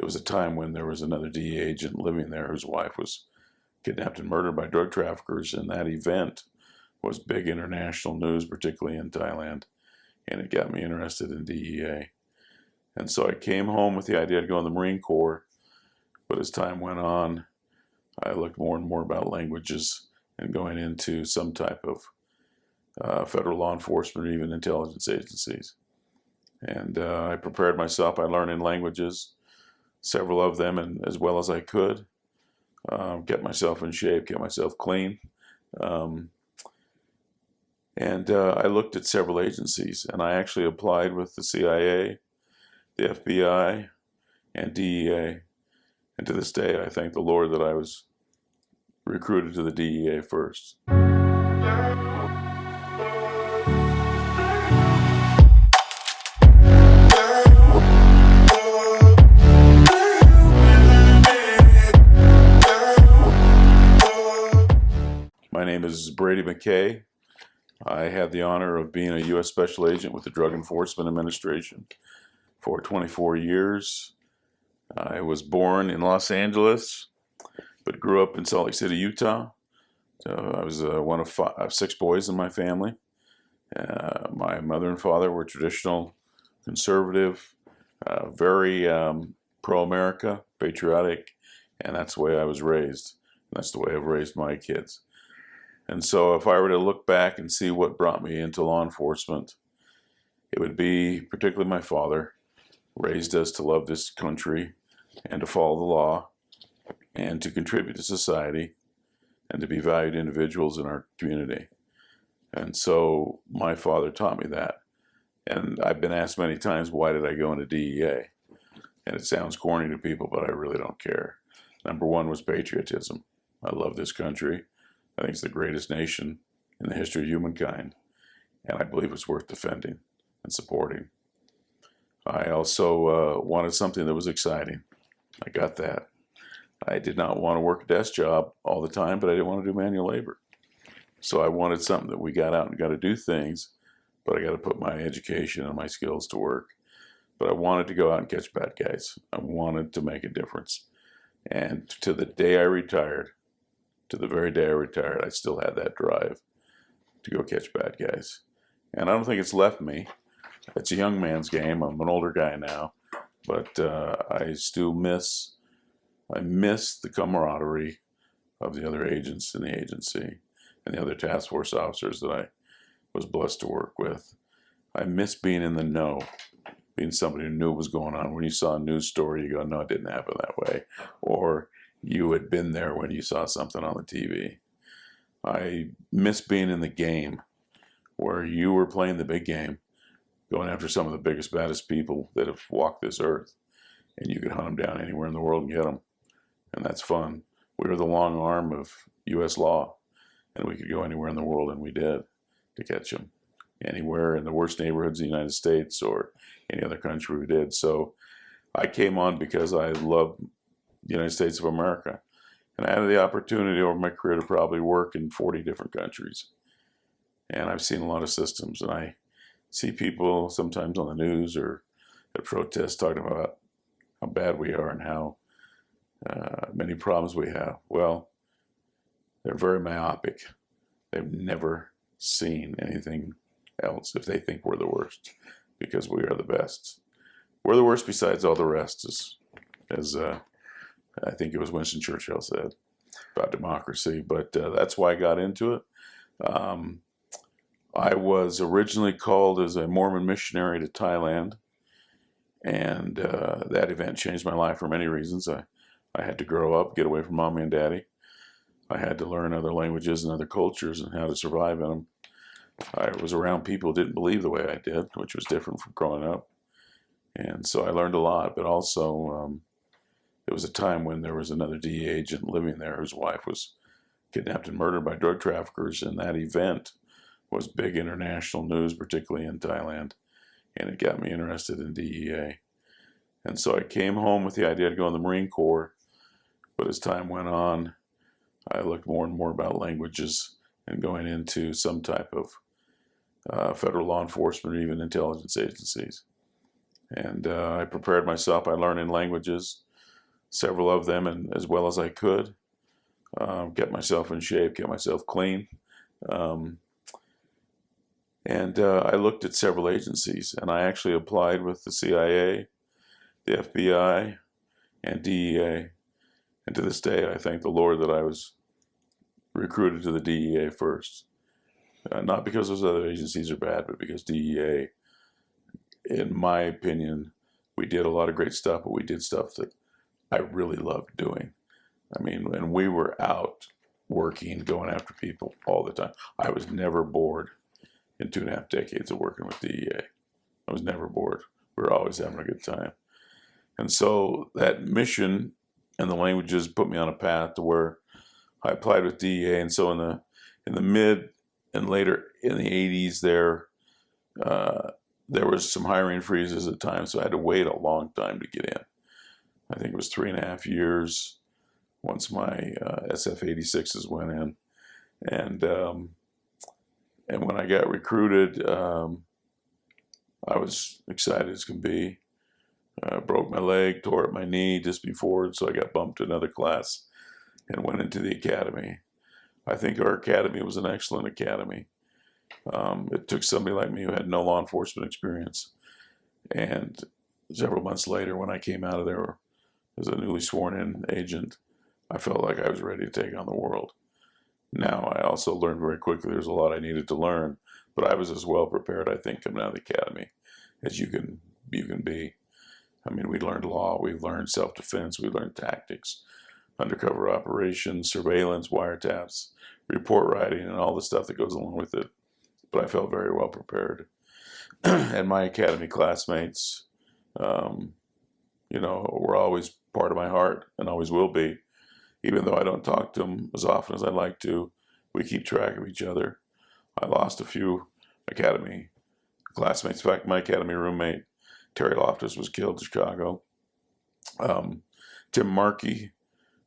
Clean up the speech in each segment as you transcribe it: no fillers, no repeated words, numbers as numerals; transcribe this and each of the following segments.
It was a time when there was another DEA agent living there whose wife was kidnapped and murdered by drug traffickers, and that event was big international news, particularly in Thailand, and it got me interested in DEA. And so I came home with the idea to go in the Marine Corps, but as time went on, I looked more and more about languages and going into some type of federal law enforcement or even intelligence agencies. And I prepared myself by learning languages, several of them, and as well as I could. Get myself in shape, get myself clean. I looked at several agencies, and I actually applied with the CIA, the FBI, and DEA. And to this day, I thank the Lord that I was recruited to the DEA first. My name is Brady MacKay. I had the honor of being a U.S. Special Agent with the Drug Enforcement Administration for 24 years. I was born in Los Angeles, but grew up in Salt Lake City, Utah. I was one of 6 boys in my family. My mother and father were traditional, conservative, very pro-America, patriotic, and that's the way I was raised. That's the way I've raised my kids. And so if I were to look back and see what brought me into law enforcement, it would be particularly my father raised us to love this country and to follow the law and to contribute to society and to be valued individuals in our community. And so my father taught me that. And I've been asked many times, why did I go into DEA? And it sounds corny to people, but I really don't care. Number one was patriotism. I love this country. I think it's the greatest nation in the history of humankind, and I believe it's worth defending and supporting. I also wanted something that was exciting. I got that. I did not want to work a desk job all the time, but I didn't want to do manual labor. So I wanted something that we got out and got to do things, but I got to put my education and my skills to work. But I wanted to go out and catch bad guys. I wanted to make a difference. And to the day I retired, to the very day I retired, I still had that drive to go catch bad guys. And I don't think it's left me. It's a young man's game. I'm an older guy now, but I still miss the camaraderie of the other agents in the agency and the other task force officers that I was blessed to work with. I miss being in the know, being somebody who knew what was going on. When you saw a news story, you go, no, it didn't happen that way. Or you had been there when you saw something on the TV. I miss being in the game where you were playing the big game, going after some of the biggest, baddest people that have walked this earth, and you could hunt them down anywhere in the world and get them. And that's fun. We were the long arm of U.S. law, and we could go anywhere in the world, and we did, to catch them. Anywhere in the worst neighborhoods in the United States or any other country, we did. So I came on because I love the United States of America. And I had the opportunity over my career to probably work in 40 different countries. And I've seen a lot of systems. And I see people sometimes on the news or at protests talking about how bad we are and how many problems we have. Well, they're very myopic. They've never seen anything else if they think we're the worst, because we are the best. We're the worst besides all the rest, as I think it was Winston Churchill said about democracy. But that's why I got into it. I was originally called as a Mormon missionary to Thailand, and that event changed my life for many reasons. I had to grow up, get away from mommy and daddy. I had to learn other languages and other cultures and how to survive in them. I was around people who didn't believe the way I did, which was different from growing up. And so I learned a lot, but also it was a time when there was another DEA agent living there whose wife was kidnapped and murdered by drug traffickers, and that event was big international news, particularly in Thailand, and it got me interested in DEA. And so I came home with the idea to go in the Marine Corps, but as time went on, I looked more and more about languages and going into some type of federal law enforcement or even intelligence agencies. And I prepared myself by learning languages, several of them, and as well as I could. Get myself in shape, get myself clean. I looked at several agencies, and I actually applied with the CIA, the FBI, and DEA. And to this day, I thank the Lord that I was recruited to the DEA first. Not because those other agencies are bad, but because DEA, in my opinion, we did a lot of great stuff, but we did stuff that I really loved doing. I mean, and we were out working, going after people all the time. I was never bored in 2.5 decades of working with DEA. I was never bored. We were always having a good time. And so that mission and the languages put me on a path to where I applied with DEA. And so in the mid and later in the 80s there was some hiring freezes at times, so I had to wait a long time to get in. I think it was 3.5 years once my SF-86s went in. And when I got recruited, I was excited as can be. Broke my leg, tore up my knee just before, so I got bumped to another class and went into the academy. I think our academy was an excellent academy. It took somebody like me who had no law enforcement experience. And several months later, when I came out of there as a newly sworn-in agent, I felt like I was ready to take on the world. Now, I also learned very quickly there's a lot I needed to learn, but I was as well prepared, I think, coming out of the academy as you can be. I mean, we learned law, we learned self-defense, we learned tactics, undercover operations, surveillance, wiretaps, report writing, and all the stuff that goes along with it. But I felt very well prepared. And my academy classmates, were always part of my heart and always will be. Even though I don't talk to them as often as I'd like to, we keep track of each other. I lost a few academy classmates. In fact, my academy roommate, Terry Loftus, was killed in Chicago. Tim Markey,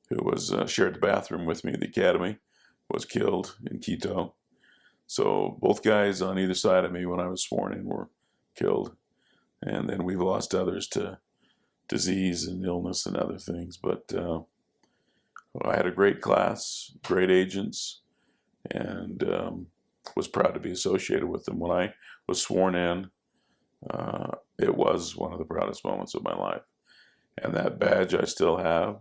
who was shared the bathroom with me at the academy, was killed in Quito. So both guys on either side of me when I was sworn in were killed. And then we've lost others to disease and illness and other things. But I had a great class, great agents, and was proud to be associated with them. When I was sworn in, it was one of the proudest moments of my life. And that badge I still have,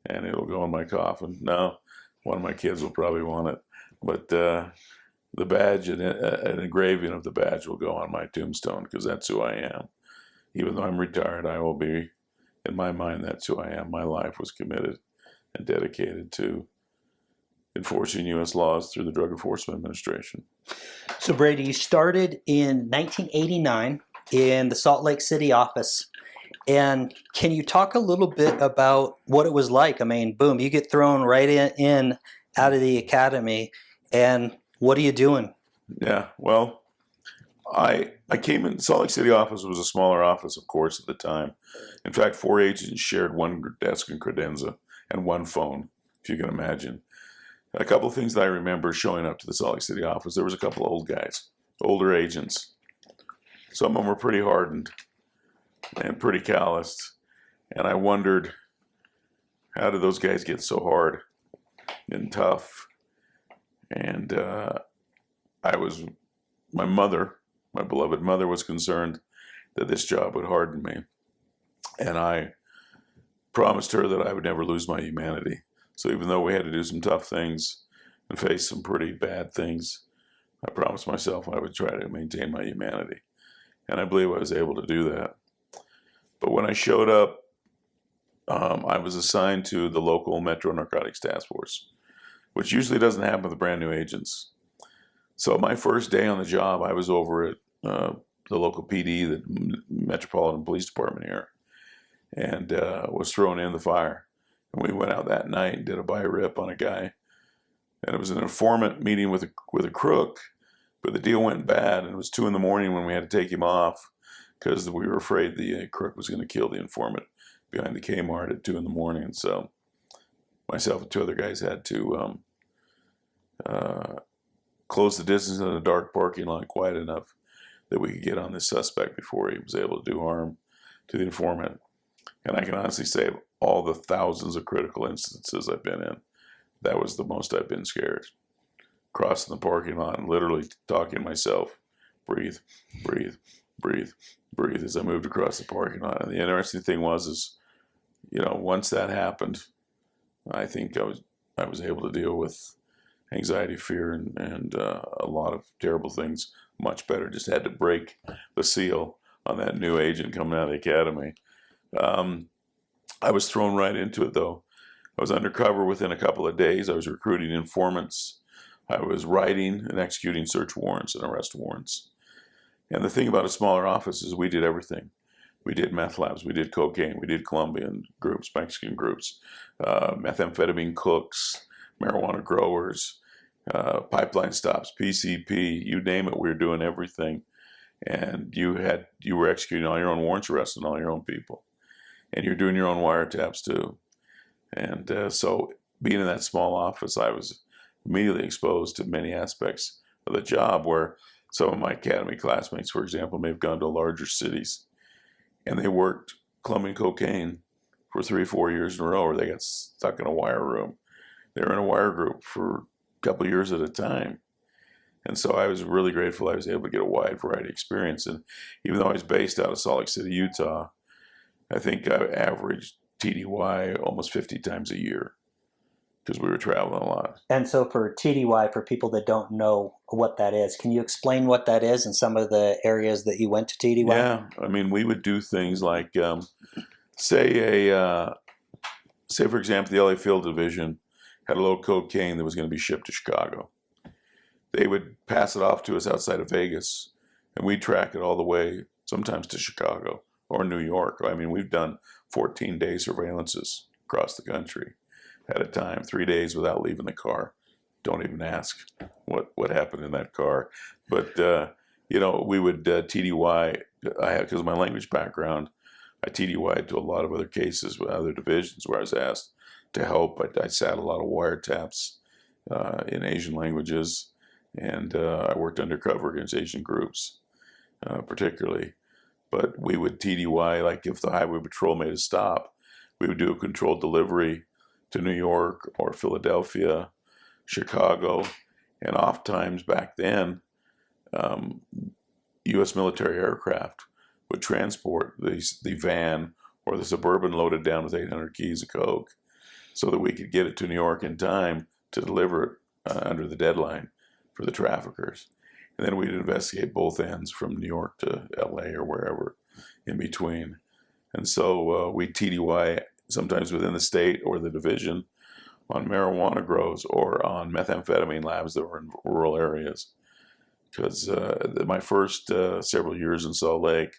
and it'll go in my coffin. Now, one of my kids will probably want it. But the badge, an engraving of the badge will go on my tombstone because that's who I am. Even though I'm retired, I will be, in my mind, that's who I am. My life was committed and dedicated to enforcing U.S. laws through the Drug Enforcement Administration. So, Brady, you started in 1989 in the Salt Lake City office. And can you talk a little bit about what it was like? I mean, boom, you get thrown right in out of the academy, and what are you doing? Yeah, well, I came in, Salt Lake City office was a smaller office, of course, at the time. In fact, 4 agents shared one desk in credenza and one phone, if you can imagine. A couple of things that I remember showing up to the Salt Lake City office, there was a couple of old guys, older agents. Some of them were pretty hardened and pretty calloused. And I wondered, how did those guys get so hard and tough? And my mother, my beloved mother, was concerned that this job would harden me. And I promised her that I would never lose my humanity. So even though we had to do some tough things and face some pretty bad things, I promised myself I would try to maintain my humanity. And I believe I was able to do that. But when I showed up, I was assigned to the local Metro Narcotics Task Force, which usually doesn't happen with brand new agents. So my first day on the job, I was over at the local PD, the Metropolitan Police Department here, and was thrown in the fire. And we went out that night and did a buy-rip on a guy. And it was an informant meeting with a crook, but the deal went bad, and it was 2 in the morning when we had to take him off because we were afraid the crook was going to kill the informant behind the Kmart at 2 in the morning. So myself and 2 other guys had to close the distance in a dark parking lot quiet enough that we could get on this suspect before he was able to do harm to the informant. And I can honestly say, of all the thousands of critical instances I've been in, that was the most I've been scared. Crossing the parking lot and literally talking to myself, breathe, breathe, breathe, breathe, as I moved across the parking lot. And the interesting thing was, once that happened, I think I was able to deal with anxiety, fear, and a lot of terrible things much better. Just had to break the seal on that new agent coming out of the academy. I was thrown right into it, though. I was undercover within a couple of days. I was recruiting informants. I was writing and executing search warrants and arrest warrants. And the thing about a smaller office is we did everything. We did meth labs, we did cocaine, we did Colombian groups, Mexican groups, methamphetamine cooks, marijuana growers, pipeline stops, PCP, you name it, we were doing everything. And you were executing all your own warrants, arresting all your own people. And you're doing your own wiretaps too. And so being in that small office, I was immediately exposed to many aspects of the job where some of my academy classmates, for example, may have gone to larger cities and they worked Colombian cocaine for 3-4 years in a row, or they got stuck in a wire room. They were in a wire group for a couple of years at a time. And so I was really grateful I was able to get a wide variety of experience. And even though I was based out of Salt Lake City, Utah, I think I averaged TDY almost 50 times a year because we were traveling a lot. And so for TDY, for people that don't know what that is, can you explain what that is and some of the areas that you went to TDY? Yeah, I mean, we would do things like, say for example, the LA Field Division had a load of cocaine that was going to be shipped to Chicago. They would pass it off to us outside of Vegas, and we'd track it all the way, sometimes to Chicago or New York. I mean, we've done 14-day surveillances across the country at a time, 3 days without leaving the car. Don't even ask what happened in that car. But, we would TDY, because of my language background, I TDY'd to a lot of other cases with other divisions where I was asked to help. I sat a lot of wiretaps in Asian languages, and I worked undercover against Asian groups, particularly. But we would TDY, like if the highway patrol made a stop, we would do a controlled delivery to New York or Philadelphia, Chicago, and oftentimes back then, U.S. military aircraft would transport the van or the Suburban loaded down with 800 keys of coke so that we could get it to New York in time to deliver it under the deadline for the traffickers. And then we'd investigate both ends from New York to L.A. or wherever in between. And so we TDY sometimes within the state or the division on marijuana grows or on methamphetamine labs that were in rural areas. Because my first several years in Salt Lake,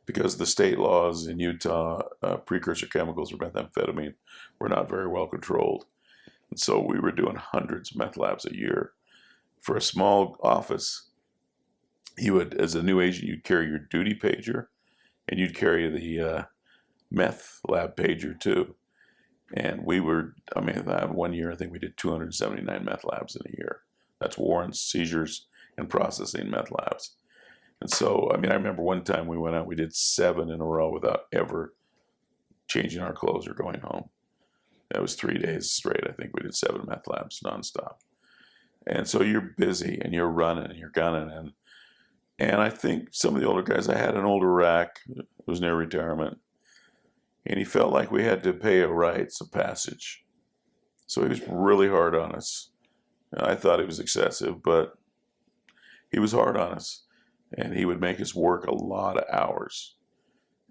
because the state laws in Utah, precursor chemicals for methamphetamine were not very well controlled. And so we were doing hundreds of meth labs a year. For a small office, you would, as a new agent, you'd carry your duty pager and you'd carry the meth lab pager too. And one year, I think we did 279 meth labs in a year. That's warrants, seizures, and processing meth labs. And so, I remember one time we went out, we did 7 in a row without ever changing our clothes or going home. That was 3 days straight. I think we did 7 meth labs nonstop. And so you're busy and you're running and you're gunning. And I think some of the older guys, I had an older rack who was near retirement, and he felt like we had to pay a rites of passage. So he was really hard on us. I thought it was excessive, but he was hard on us. And he would make us work a lot of hours.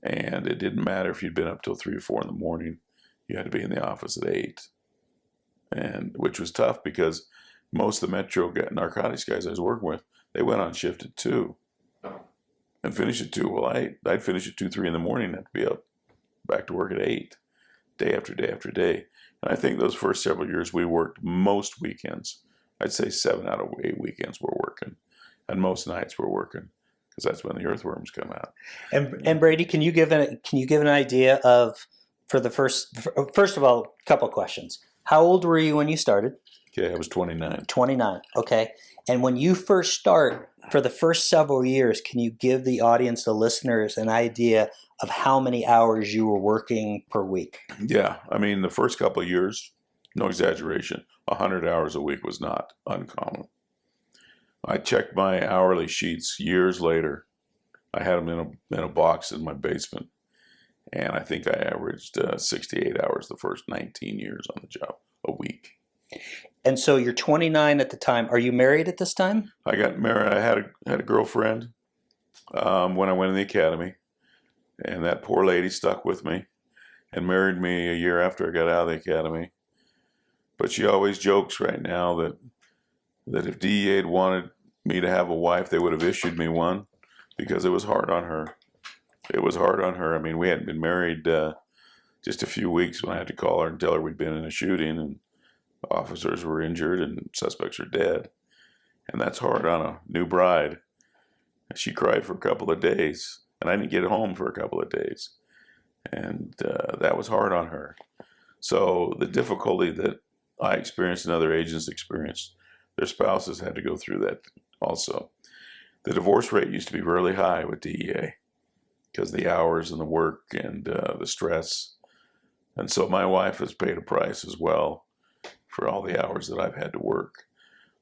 And it didn't matter if you'd been up till 3 or 4 in the morning. You had to be in the office at 8. And which was tough because most of the Metro narcotics guys I was working with, they went on shift at 2 and finished at 2. Well, I'd finish at 2, 3 in the morning and have to be up back to work at 8, day after day after day. And I think those first several years we worked most weekends. I'd say 7 out of 8 weekends we're working. And most nights we're working because that's when the earthworms come out. And Brady, can you give an idea of, for the first of all, a couple of questions. How old were you when you started? Okay, I was 29. 29. Okay. And when you first start, for the first several years, can you give the audience, the listeners, an idea of how many hours you were working per week? Yeah, I mean, the first couple of years, no exaggeration, 100 hours a week was not uncommon. I checked my hourly sheets years later. I had them in a box in my basement, and I think I averaged 68 hours the first 19 years on the job a week. And so you're 29 at the time. Are you married at this time? I got married. I had a girlfriend when I went in the academy, and that poor lady stuck with me and married me a year after I got out of the academy. But she always jokes right now that if DEA had wanted me to have a wife, they would have issued me one, because it was hard on her. It was hard on her. I mean, we hadn't been married just a few weeks when I had to call her and tell her we'd been in a shooting and officers were injured and suspects are dead. And that's hard on a new bride. She cried for a couple of days, and I didn't get home for a couple of days. And that was hard on her. So the difficulty that I experienced and other agents experienced, their spouses had to go through that also. The divorce rate used to be really high with DEA because the hours and the work and the stress. And so my wife has paid a price as well for all the hours that I've had to work.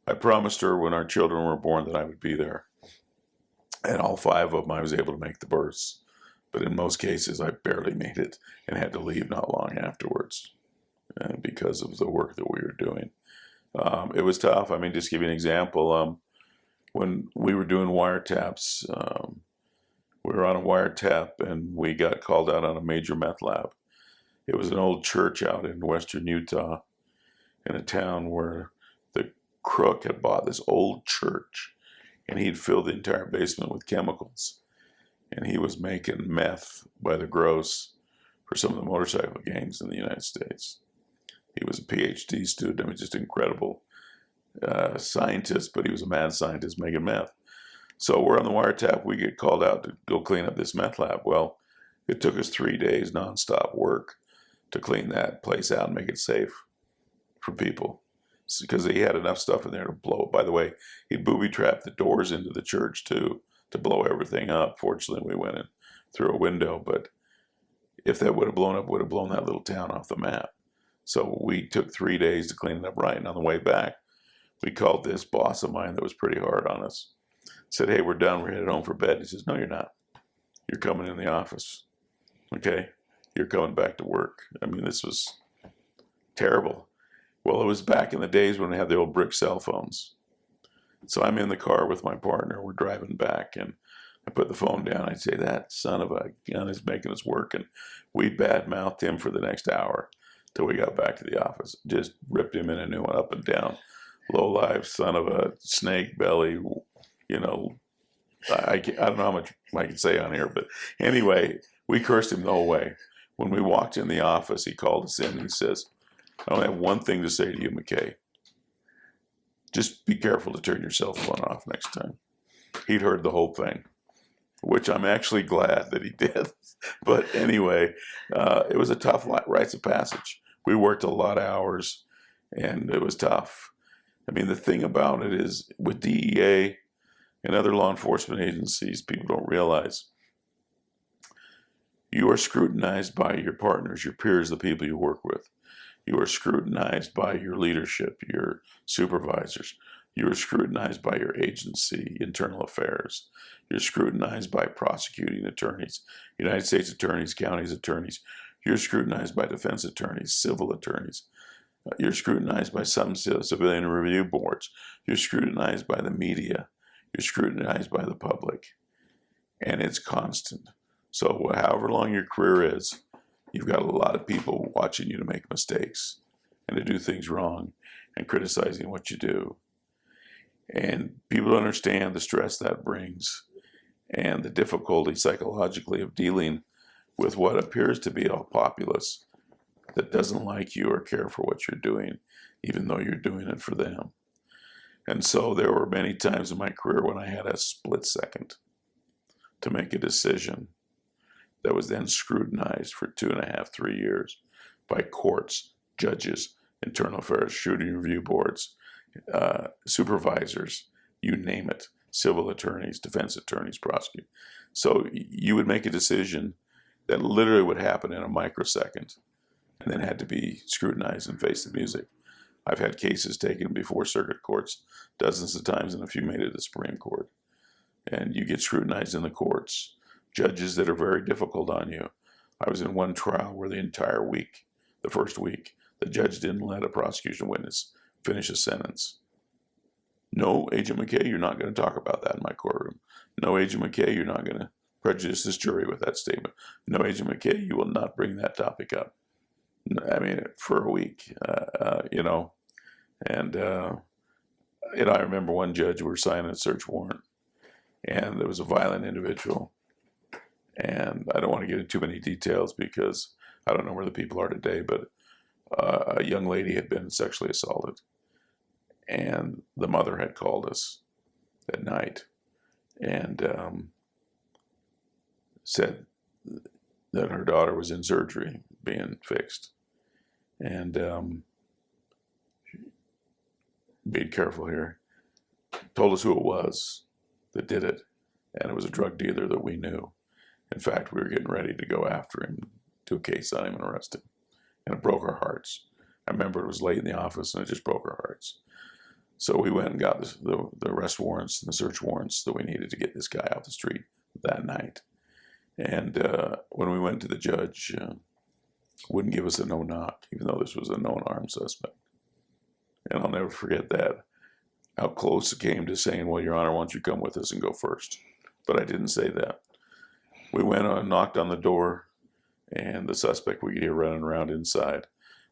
I promised her when our children were born that I would be there. And all 5 of them, I was able to make the births. But in most cases, I barely made it and had to leave not long afterwards because of the work that we were doing. It was tough. I mean, just to give you an example, when we were doing wiretaps, we were on a wiretap and we got called out on a major meth lab. It was an old church out in western Utah in a town where the crook had bought this old church and he'd filled the entire basement with chemicals. And he was making meth by the gross for some of the motorcycle gangs in the United States. He was a PhD student. I mean, just incredible scientist, but he was a mad scientist making meth. So we're on the wiretap. We get called out to go clean up this meth lab. Well, it took us 3 days nonstop work to clean that place out and make it safe for people, because he had enough stuff in there to blow. By the way, he'd booby-trapped the doors into the church too to blow everything up. Fortunately, we went in through a window, but if that would have blown up, would have blown that little town off the map. So we took 3 days to clean it up right. And on the way back, we called this boss of mine that was pretty hard on us. Said, "Hey, we're done. We're headed home for bed." He says, "No, you're not. You're coming in the office. Okay? You're coming back to work." I mean, this was terrible. Well, it was back in the days when we had the old brick cell phones. So I'm in the car with my partner. We're driving back, and I put the phone down. I'd say, "That son of a gun is making us work." And we bad-mouthed him for the next hour till we got back to the office. Just ripped him in a new one up and down. Low-life son of a snake belly, you know. I don't know how much I can say on here, but anyway, we cursed him the whole way. When we walked in the office, he called us in and he says, "I only have one thing to say to you, MacKay. Just be careful to turn your cell phone off next time." He'd heard the whole thing, which I'm actually glad that he did. But anyway, it was a tough rites of passage. We worked a lot of hours, and it was tough. I mean, the thing about it is, with DEA and other law enforcement agencies, people don't realize you are scrutinized by your partners, your peers, the people you work with. You are scrutinized by your leadership, your supervisors. You are scrutinized by your agency, internal affairs. You're scrutinized by prosecuting attorneys, United States attorneys, counties attorneys. You're scrutinized by defense attorneys, civil attorneys. You're scrutinized by some civilian review boards. You're scrutinized by the media. You're scrutinized by the public. And it's constant. So however long your career is, you've got a lot of people watching you to make mistakes and to do things wrong and criticizing what you do. And people don't understand the stress that brings and the difficulty psychologically of dealing with what appears to be a populace that doesn't like you or care for what you're doing, even though you're doing it for them. And so there were many times in my career when I had a split second to make a decision that was then scrutinized for 2.5, 3 years by courts, judges, internal affairs, shooting review boards, supervisors, you name it, civil attorneys, defense attorneys, prosecutors. So you would make a decision, that literally would happen in a microsecond and then had to be scrutinized and face the music. I've had cases taken before circuit courts dozens of times, and a few made it to the Supreme Court. And you get scrutinized in the courts. Judges that are very difficult on you. I was in one trial where the entire week, the first week, the judge didn't let a prosecution witness finish a sentence. No, Agent MacKay, you're not going to talk about that in my courtroom. No, Agent MacKay, you're not going to prejudice this jury with that statement. No, Agent MacKay, you will not bring that topic up. I mean, for a week, you know. And, I remember one judge, we were signing a search warrant, and there was a violent individual. And I don't want to get into too many details because I don't know where the people are today, but a young lady had been sexually assaulted. And the mother had called us at night and said that her daughter was in surgery being fixed. And being careful here, told us who it was that did it. And it was a drug dealer that we knew. In fact, we were getting ready to go after him, do a case on him and arrest him. And it broke our hearts. I remember it was late in the office and it just broke our hearts. So we went and got the arrest warrants and the search warrants that we needed to get this guy off the street that night. And when we went to the judge, wouldn't give us a no-knock, even though this was a known armed suspect. And I'll never forget that, how close it came to saying, well, Your Honor, why don't you come with us and go first? But I didn't say that. We went and knocked on the door, and the suspect we could hear running around inside,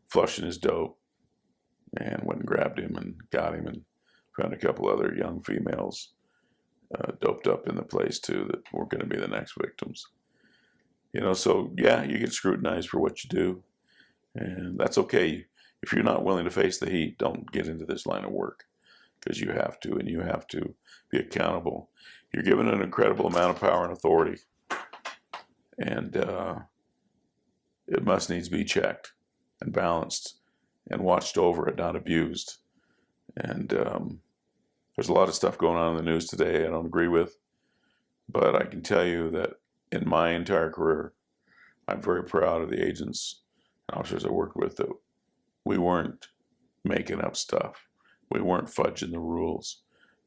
flushing his dope, and went and grabbed him and got him and found a couple other young females doped up in the place too that were going to be the next victims. You know, so yeah, you get scrutinized for what you do, and that's okay. If you're not willing to face the heat, don't get into this line of work, because you have to, and you have to be accountable. You're given an incredible amount of power and authority, and it must needs be checked and balanced and watched over and not abused. And there's a lot of stuff going on in the news today I don't agree with, but I can tell you that in my entire career, I'm very proud of the agents and officers I worked with, that we weren't making up stuff. We weren't fudging the rules.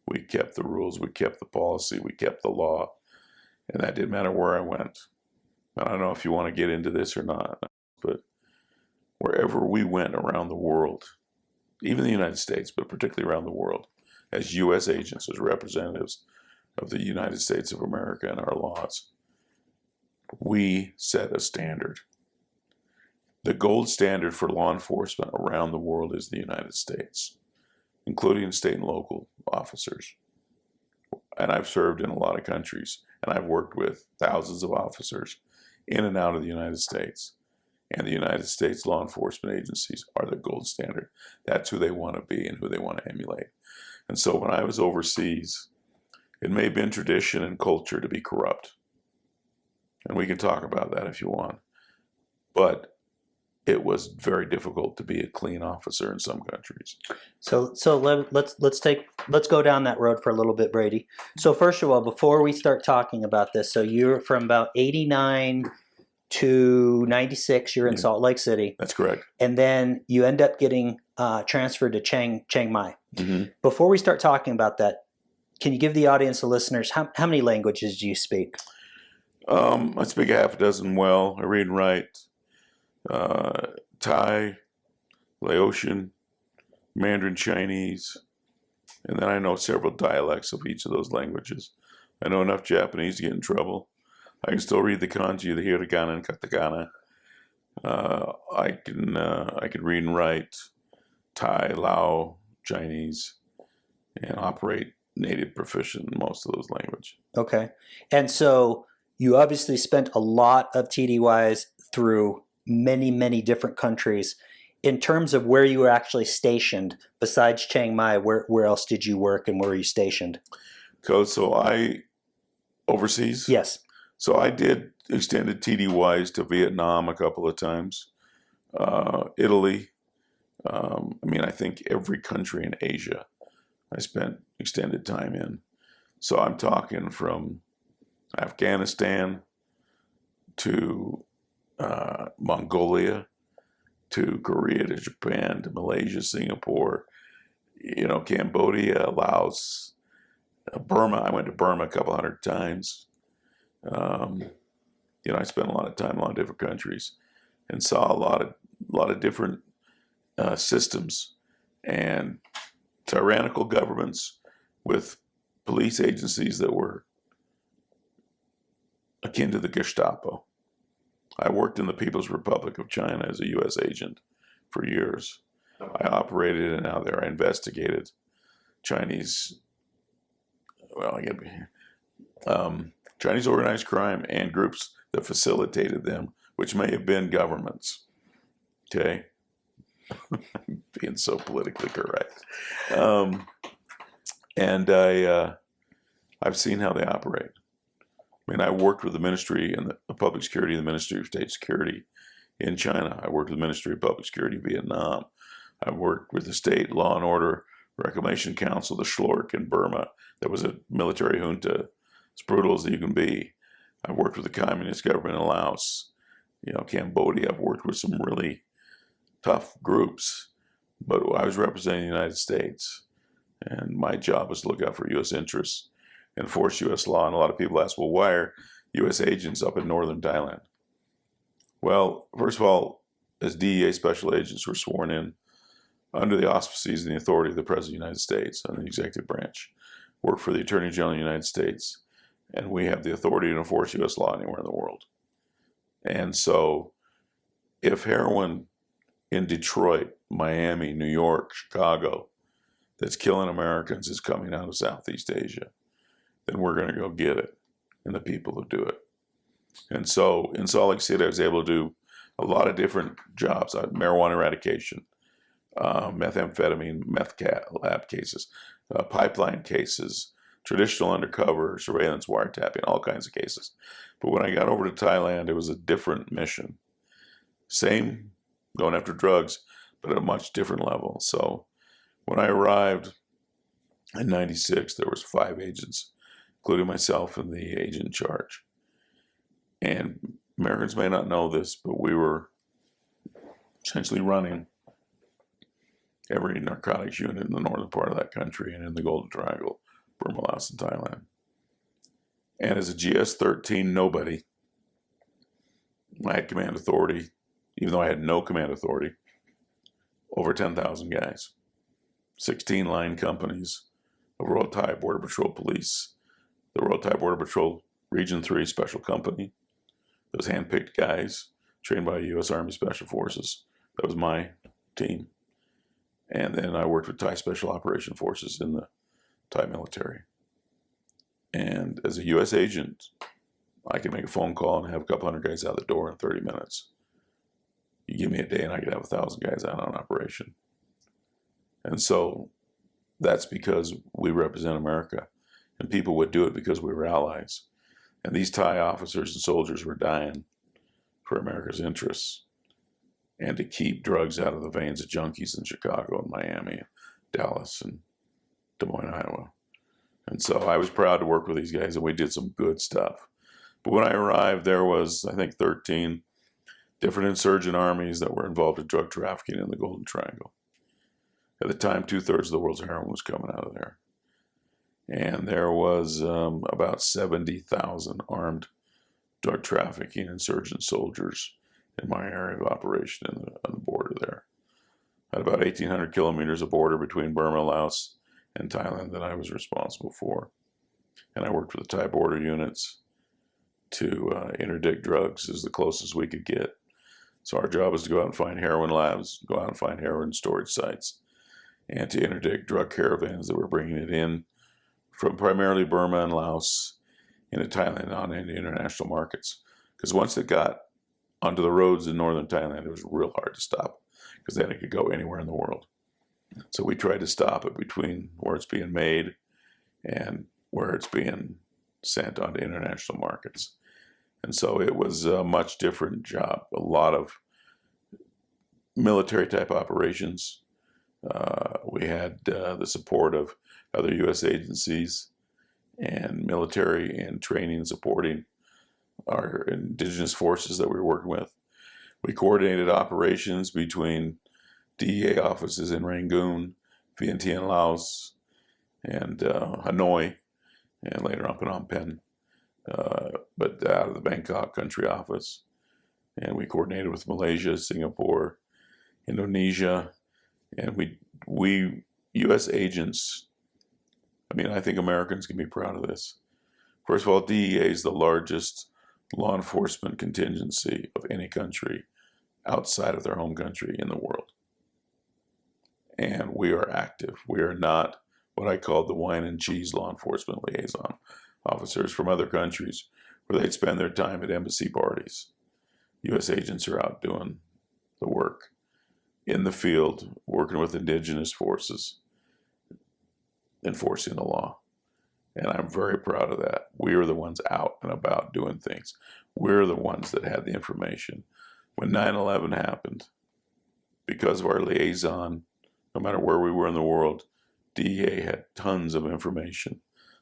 We kept the rules, we kept the policy, we kept the law, and that didn't matter where I went. I don't know if you want to get into this or not, but wherever we went around the world, even the United States, but particularly around the world, as U.S. agents, as representatives of the United States of America and our laws, we set a standard. The gold standard for law enforcement around the world is the United States, including state and local officers. And I've served in a lot of countries, and I've worked with thousands of officers in and out of the United States. And the United States law enforcement agencies are the gold standard. That's who they want to be and who they want to emulate. And so when I was overseas, it may have been tradition and culture to be corrupt. And we can talk about that if you want. But it was very difficult to be a clean officer in some countries. So let's go down that road for a little bit, Brady. So first of all, before we start talking about this, so you're from about 89 to 96, you're in Salt Lake City. That's correct. And then you end up getting transferred to Chiang Mai. Mm-hmm. Before we start talking about that, can you give the audience, the listeners, how many languages do you speak? I speak a half a dozen well. I read and write Thai, Laotian, Mandarin Chinese, and then I know several dialects of each of those languages. I know enough Japanese to get in trouble. I can still read the kanji, the hiragana, and katakana. I can read and write Thai, Lao, Chinese, and operate native proficient in most of those languages. Okay. And so you obviously spent a lot of TDYs through many, many different countries. In terms of where you were actually stationed, besides Chiang Mai, where else did you work and where were you stationed? So I, overseas? Yes. So I did extended TDYs to Vietnam a couple of times, Italy. I think every country in Asia I spent extended time in. So I'm talking from Afghanistan to Mongolia, to Korea, to Japan, to Malaysia, Singapore, Cambodia, Laos, Burma. I went to Burma a couple hundred times. I spent a lot of time in a lot of different countries and saw a lot of different systems and tyrannical governments with police agencies that were akin to the Gestapo. I worked in the People's Republic of China as a U.S. agent for years. I operated in and out there. I investigated Chinese, Chinese organized crime and groups that facilitated them, which may have been governments. Okay, being so politically correct, and I've seen how they operate. I mean, I worked with the Ministry and the Public Security and the Ministry of State Security in China. I worked with the Ministry of Public Security in Vietnam. I worked with the State Law and Order Reclamation Council, the Schlork in Burma. That was a military junta, as brutal as you can be. I worked with the communist government in Laos, Cambodia. I've worked with some really tough groups, but I was representing the United States, and my job was to look out for U.S. interests, enforce U.S. law. And a lot of people ask, well, why are U.S. agents up in northern Thailand? Well, first of all, as DEA special agents, we're sworn in under the auspices and the authority of the President of the United States and the executive branch, work for the Attorney General of the United States, and we have the authority to enforce U.S. law anywhere in the world. And so if heroin in Detroit, Miami, New York, Chicago, that's killing Americans is coming out of Southeast Asia, then we're going to go get it, and the people who do it. And so in Salt Lake City, I was able to do a lot of different jobs, marijuana eradication, methamphetamine, meth lab cases, pipeline cases, traditional undercover, surveillance, wiretapping, all kinds of cases. But when I got over to Thailand, it was a different mission. Same, going after drugs, but at a much different level. So when I arrived in '96, there was 5 agents, including myself and the agent in charge. And Americans may not know this, but we were essentially running every narcotics unit in the northern part of that country and in the Golden Triangle, Burma, Laos, and Thailand. And as a GS-13 nobody, I had command authority, even though I had no command authority, over 10,000 guys, 16 line companies, the Royal Thai Border Patrol Police, the Royal Thai Border Patrol Region 3 Special Company, those handpicked guys trained by U.S. Army Special Forces. That was my team. And then I worked with Thai Special Operation Forces in the Thai military. And as a U.S. agent, I could make a phone call and have a couple hundred guys out the door in 30 minutes. You give me a day and I could have 1,000 guys out on operation. And so that's because we represent America. And people would do it because we were allies. And these Thai officers and soldiers were dying for America's interests and to keep drugs out of the veins of junkies in Chicago and Miami, Dallas, and Des Moines, Iowa. And so I was proud to work with these guys, and we did some good stuff. But when I arrived, there was, I think, 13 different insurgent armies that were involved in drug trafficking in the Golden Triangle. At the time, 2/3 of the world's heroin was coming out of there. And there was about 70,000 armed drug trafficking insurgent soldiers in my area of operation on the border there. I had about 1,800 kilometers of border between Burma, Laos, and Thailand that I was responsible for. And I worked with the Thai border units to interdict drugs as the closest we could get. So our job was to go out and find heroin labs, go out and find heroin storage sites, and to interdict drug caravans that were bringing it in from primarily Burma and Laos into Thailand on into international markets. Because once it got onto the roads in northern Thailand, it was real hard to stop because then it could go anywhere in the world. So we tried to stop it between where it's being made and where it's being sent onto international markets. And so it was a much different job, a lot of military type operations. We had the support of other U.S. agencies and military and training and supporting our indigenous forces that we were working with. We coordinated operations between DEA offices in Rangoon, Vientiane, Laos, and Hanoi, and later on Phnom Penh, but out of the Bangkok country office. And we coordinated with Malaysia, Singapore, Indonesia, and we U.S. agents, I mean, I think Americans can be proud of this. First of all, DEA is the largest law enforcement contingency of any country outside of their home country in the world. And we are active. We are not what I call the wine and cheese law enforcement liaison officers from other countries where they'd spend their time at embassy parties. U.S. agents are out doing the work in the field, working with indigenous forces, enforcing the law. And I'm very proud of that. We are the ones out and about doing things. We're the ones that had the information. When 9/11 happened, because of our liaison, no matter where we were in the world, DEA had tons of information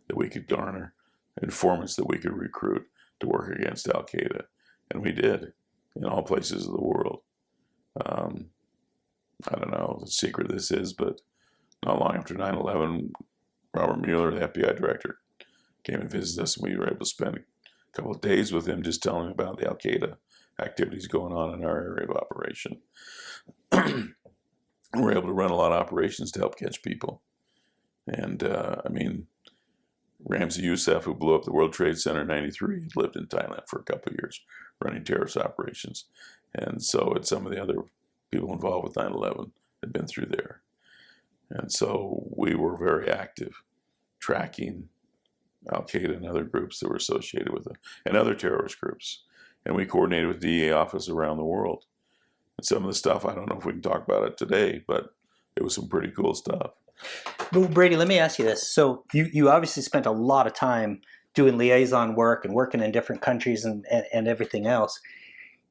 that we could garner, informants that we could recruit to work against Al Qaeda. And we did in all places of the world. I don't know the secret this is, but not long after 9/11, Robert Mueller, the FBI director, came and visited us, and we were able to spend a couple of days with him just telling him about the Al Qaeda activities going on in our area of operation. We're able to run a lot of operations to help catch people. And I mean, Ramzi Youssef, who blew up the World Trade Center in '93, lived in Thailand for a couple of years running terrorist operations. And so had some of the other people involved with 9/11 had been through there. And so we were very active tracking Al Qaeda and other groups that were associated with it, and other terrorist groups. And we coordinated with DEA offices around the world. And some of the stuff, I don't know if we can talk about it today, but it was some pretty cool stuff. Well, Brady, let me ask you this. So you obviously spent a lot of time doing liaison work and working in different countries and everything else.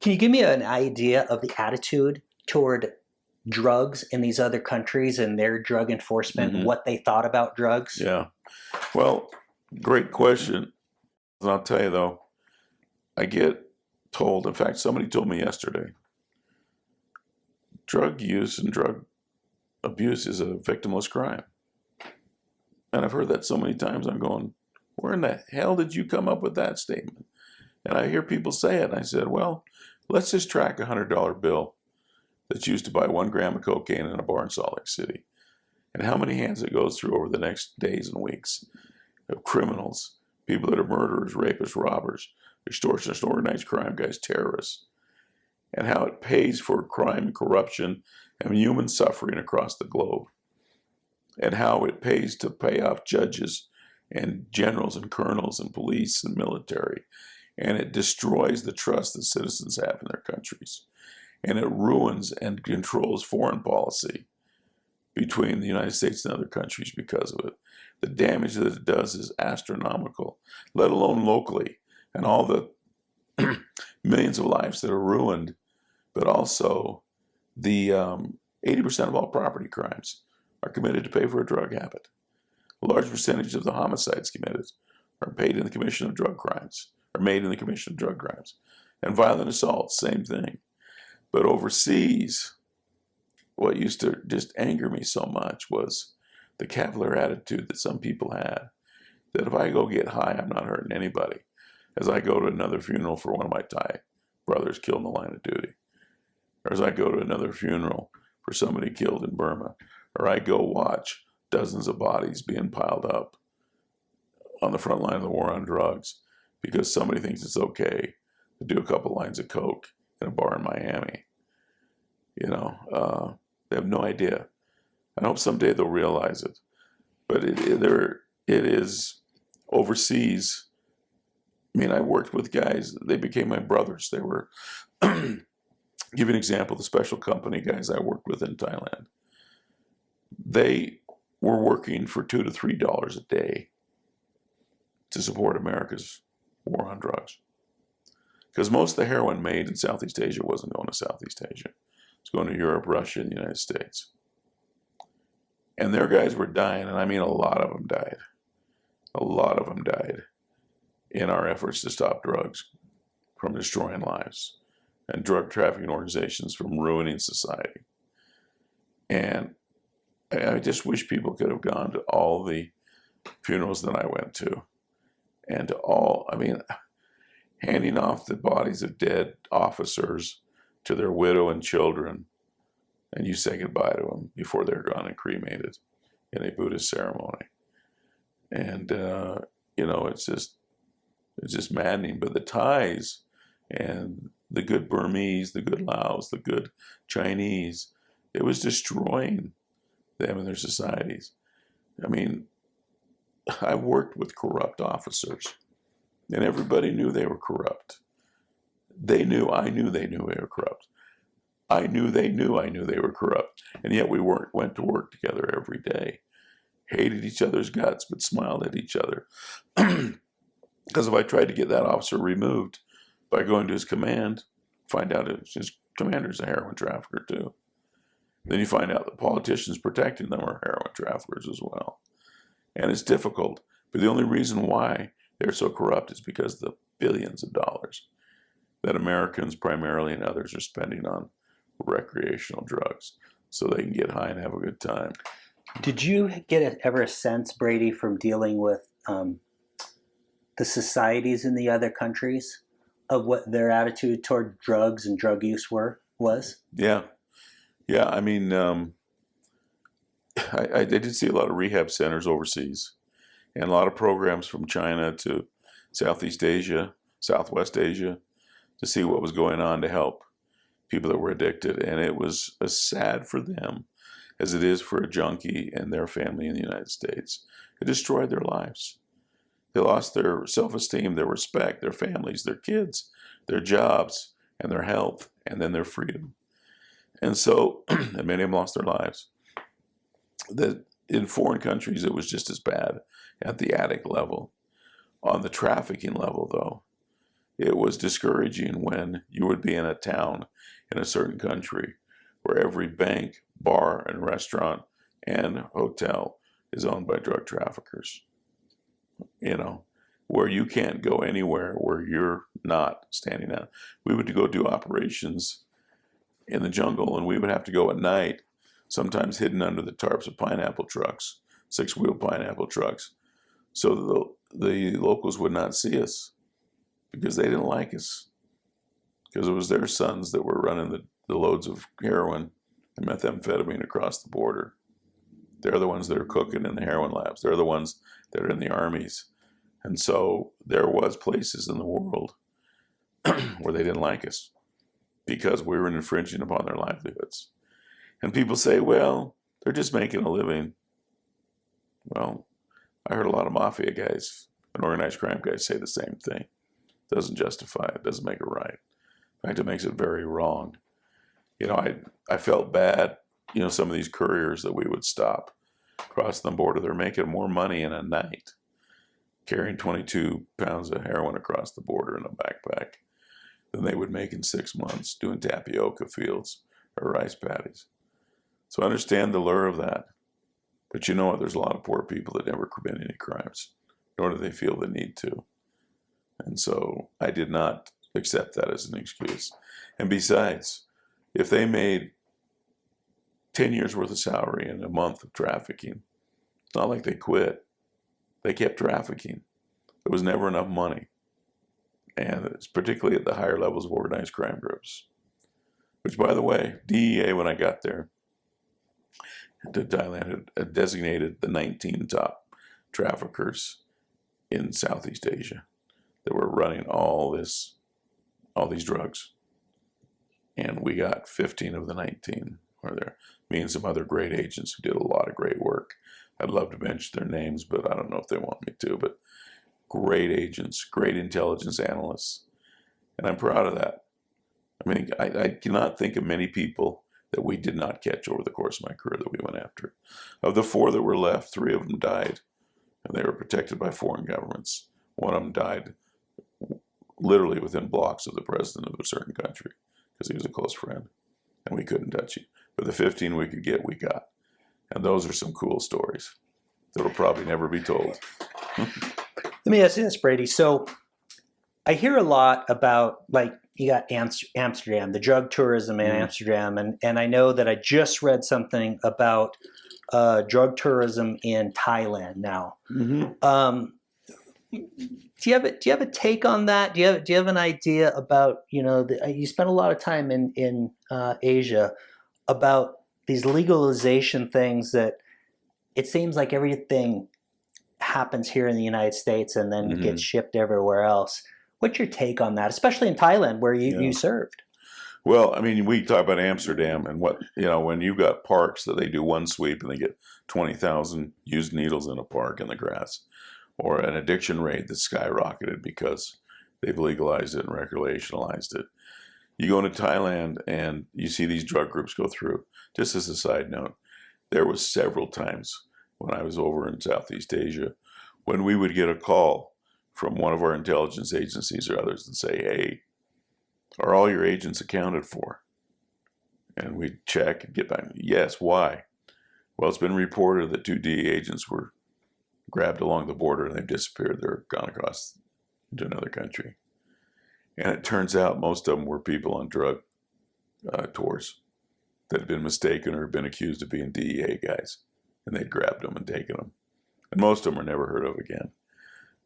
Can you give me an idea of the attitude toward drugs in these other countries and their drug enforcement, what they thought about drugs? Yeah. Well, great question. And I'll tell you, though, I get told, in fact, somebody told me yesterday, drug use and drug abuse is a victimless crime. And I've heard that so many times, I'm going, where in the hell did you come up with that statement? And I hear people say it, and I said, well, let's just track a $100 bill that's used to buy 1 gram of cocaine in a bar in Salt Lake City, and how many hands it goes through over the next days and weeks of criminals, people that are murderers, rapists, robbers, extortionists, organized crime guys, terrorists, and how it pays for crime, corruption, and human suffering across the globe, and how it pays to pay off judges and generals and colonels and police and military, and it destroys the trust that citizens have in their countries, and it ruins and controls foreign policy between the United States and other countries because of it. The damage that it does is astronomical, let alone locally, and all the millions of lives that are ruined, but also the 80% of all property crimes are committed to pay for a drug habit. A large percentage of the homicides committed are paid in the commission of drug crimes, are made in the commission of drug crimes. And violent assaults, same thing. But overseas, what used to just anger me so much was the cavalier attitude that some people had, that if I go get high, I'm not hurting anybody. As I go to another funeral for one of my Thai brothers killed in the line of duty, or as I go to another funeral for somebody killed in Burma, or I go watch dozens of bodies being piled up on the front line of the war on drugs because somebody thinks it's okay to do a couple lines of coke in a bar in Miami. You know, they have no idea. I hope someday they'll realize it. But it is overseas. I mean, I worked with guys, they became my brothers. They were, give you an example, the special company guys I worked with in Thailand. They were working for $2 to $3 a day to support America's war on drugs. Because most of the heroin made in Southeast Asia wasn't going to Southeast Asia. It's going to Europe, Russia, and the United States. And their guys were dying, and I mean a lot of them died. A lot of them died in our efforts to stop drugs from destroying lives and drug trafficking organizations from ruining society. And I just wish people could have gone to all the funerals that I went to, and to all, I mean, handing off the bodies of dead officers to their widow and children, and you say goodbye to them before they're gone and cremated in a Buddhist ceremony. And, it's just maddening. But the Thais and the good Burmese, the good Laos, the good Chinese, it was destroying them and their societies. I mean, I worked with corrupt officers, and everybody knew they were corrupt. They knew, I knew they knew they were corrupt. I knew they were corrupt. And yet we went to work together every day, hated each other's guts, but smiled at each other. Because if I tried to get that officer removed by going to his command, find out his commander's a heroin trafficker too. Then you find out the politicians protecting them are heroin traffickers as well. And it's difficult. But the only reason why they're so corrupt is because of the billions of dollars that Americans primarily and others are spending on recreational drugs so they can get high and have a good time. Did you get ever a sense, Brady, from dealing with the societies in the other countries of what their attitude toward drugs and drug use was? Yeah. I mean, I did see a lot of rehab centers overseas, and a lot of programs from China to Southeast Asia, Southwest Asia, to see what was going on to help people that were addicted. And it was as sad for them as it is for a junkie and their family in the United States. It destroyed their lives. They lost their self-esteem, their respect, their families, their kids, their jobs, and their health, and then their freedom. And so, and many of them lost their lives. In foreign countries, it was just as bad at the addict level. On the trafficking level, though, it was discouraging when you would be in a town in a certain country where every bank, bar, and restaurant and hotel is owned by drug traffickers. Where you can't go anywhere where you're not standing out. We would go do operations in the jungle, and we would have to go at night, sometimes hidden under the tarps of pineapple trucks, 6-wheel pineapple trucks, so the locals would not see us because they didn't like us, because it was their sons that were running the loads of heroin and methamphetamine across the border. They're the ones that are cooking in the heroin labs. They're the ones that are in the armies. And so there was places in the world where they didn't like us because we were infringing upon their livelihoods. And people say, well, they're just making a living. Well, I heard a lot of mafia guys and organized crime guys say the same thing. It doesn't justify it. It doesn't make it right. In fact, it makes it very wrong. I felt bad, some of these couriers that we would stop crossing the border. They're making more money in a night carrying 22 pounds of heroin across the border in a backpack than they would make in 6 months doing tapioca fields or rice paddies. So I understand the lure of that. But you know what? There's a lot of poor people that never commit any crimes, nor do they feel the need to. And so I did not accept that as an excuse. And besides, if they made 10 years worth of salary in a month of trafficking, it's not like they quit. They kept trafficking. There was never enough money. And it's particularly at the higher levels of organized crime groups. Which, by the way, DEA, when I got there to Thailand, had designated the 19 top traffickers in Southeast Asia that were running all these drugs. And we got 15 of the 19 were there. Me and some other great agents who did a lot of great work. I'd love to mention their names, but I don't know if they want me to. But great agents, great intelligence analysts. And I'm proud of that. I mean, I cannot think of many people that we did not catch over the course of my career that we went after. Of the 4 that were left, 3 of them died, and they were protected by foreign governments. One of them died literally within blocks of the president of a certain country because he was a close friend, and we couldn't touch him. But the 15 we could get, we got. And those are some cool stories that will probably never be told. Let me ask you this, Brady. So I hear a lot about, like, you got Amsterdam, the drug tourism in Amsterdam, and I know that I just read something about drug tourism in Thailand now. Do you have a take on that? Do you have an idea about, you spent a lot of time in Asia, about these legalization things that it seems like everything happens here in the United States and then gets shipped everywhere else. What's your take on that, especially in Thailand where you served? Well, I mean, we talk about Amsterdam and when you've got parks that they do one sweep and they get 20,000 used needles in a park in the grass, or an addiction rate that's skyrocketed because they've legalized it and recreationalized it. You go into Thailand and you see these drug groups go through. Just as a side note, there was several times when I was over in Southeast Asia when we would get a call from one of our intelligence agencies or others and say, hey, are all your agents accounted for? And we'd check and get back, yes, why? Well, it's been reported that 2 DEA agents were grabbed along the border and they've disappeared. They're gone across to another country. And it turns out most of them were people on drug tours that had been mistaken or been accused of being DEA guys. And they'd grabbed them and taken them. And most of them were never heard of again.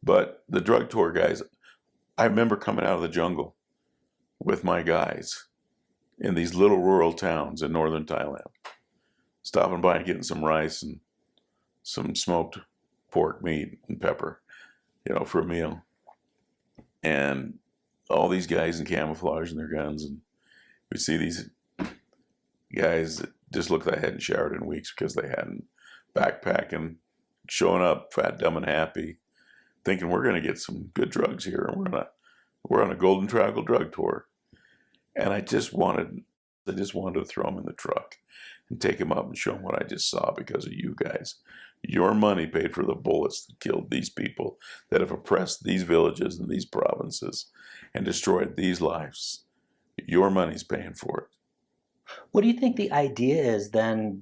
But the drug tour guys, I remember coming out of the jungle with my guys in these little rural towns in northern Thailand, stopping by and getting some rice and some smoked pork meat and pepper, for a meal. And all these guys in camouflage and their guns, and we see these guys that just looked like they hadn't showered in weeks because they hadn't, backpacking, showing up fat, dumb, and happy, thinking we're going to get some good drugs here, and we're on a Golden Triangle drug tour. And I just wanted to throw them in the truck and take them up and show them what I just saw because of you guys. Your money paid for the bullets that killed these people that have oppressed these villages and these provinces and destroyed these lives. Your money's paying for it. What do you think the idea is then,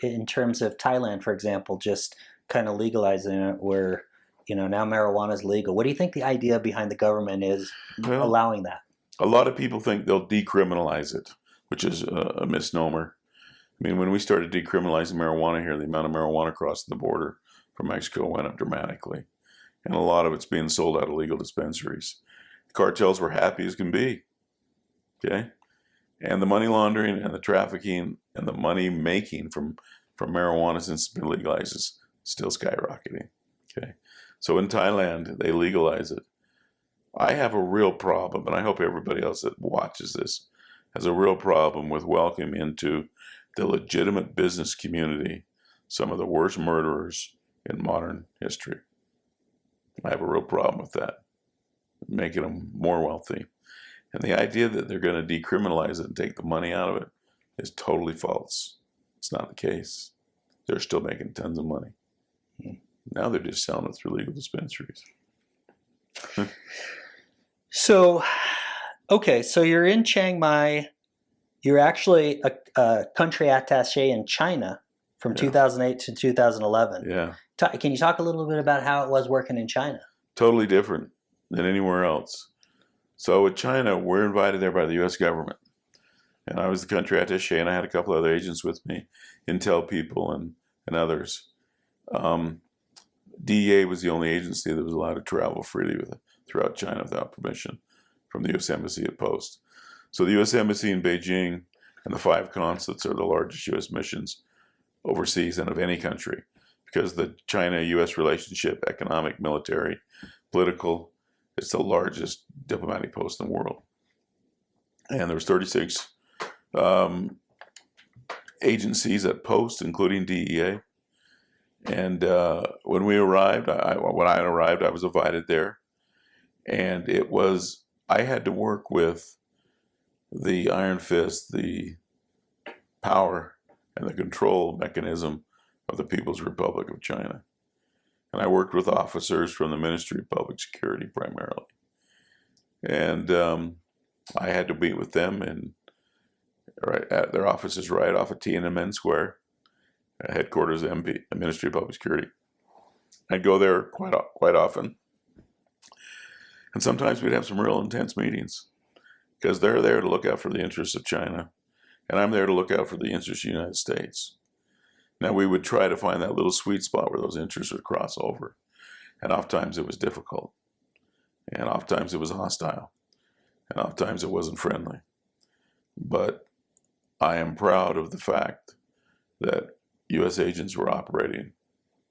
in terms of Thailand, for example, just kind of legalizing it where, now marijuana is legal? What do you think the idea behind the government is allowing that? A lot of people think they'll decriminalize it, which is a misnomer. I mean, when we started decriminalizing marijuana here, the amount of marijuana crossing the border from Mexico went up dramatically. And a lot of it's being sold out of legal dispensaries. The cartels were happy as can be. Okay? And the money laundering and the trafficking and the money making from marijuana since it's been legalized is still skyrocketing. Okay? So in Thailand, they legalize it. I have a real problem, and I hope everybody else that watches this has a real problem with welcoming into the legitimate business community some of the worst murderers in modern history. I have a real problem with that, making them more wealthy. And the idea that they're going to decriminalize it and take the money out of it is totally false. It's not the case. They're still making tons of money. Now they're just selling it through legal dispensaries. So, okay, so you're in Chiang Mai. You're actually a country attaché in China from 2008 to 2011. Yeah. Can you talk a little bit about how it was working in China? Totally different than anywhere else. So with China, we're invited there by the U.S. government. And I was the country attaché, and I had a couple other agents with me, intel people and others. DEA was the only agency that was allowed to travel freely throughout China without permission from the U.S. Embassy at Post. So the U.S. Embassy in Beijing and the 5 consulates are the largest U.S. missions overseas and of any country, because the China-U.S. relationship, economic, military, political, it's the largest diplomatic post in the world. And there was 36 agencies at Post, including DEA. And when we arrived, I was invited there. And I had to work with the iron fist, the power and the control mechanism of the People's Republic of China. And I worked with officers from the Ministry of Public Security primarily. And I had to meet with them at their offices right off of Tiananmen Square, headquarters of the Ministry of Public Security. I'd go there quite often. And sometimes we'd have some real intense meetings because they're there to look out for the interests of China, and I'm there to look out for the interests of the United States. Now, we would try to find that little sweet spot where those interests would cross over, and oftentimes it was difficult, and oftentimes it was hostile, and oftentimes it wasn't friendly. But I am proud of the fact that U.S. agents were operating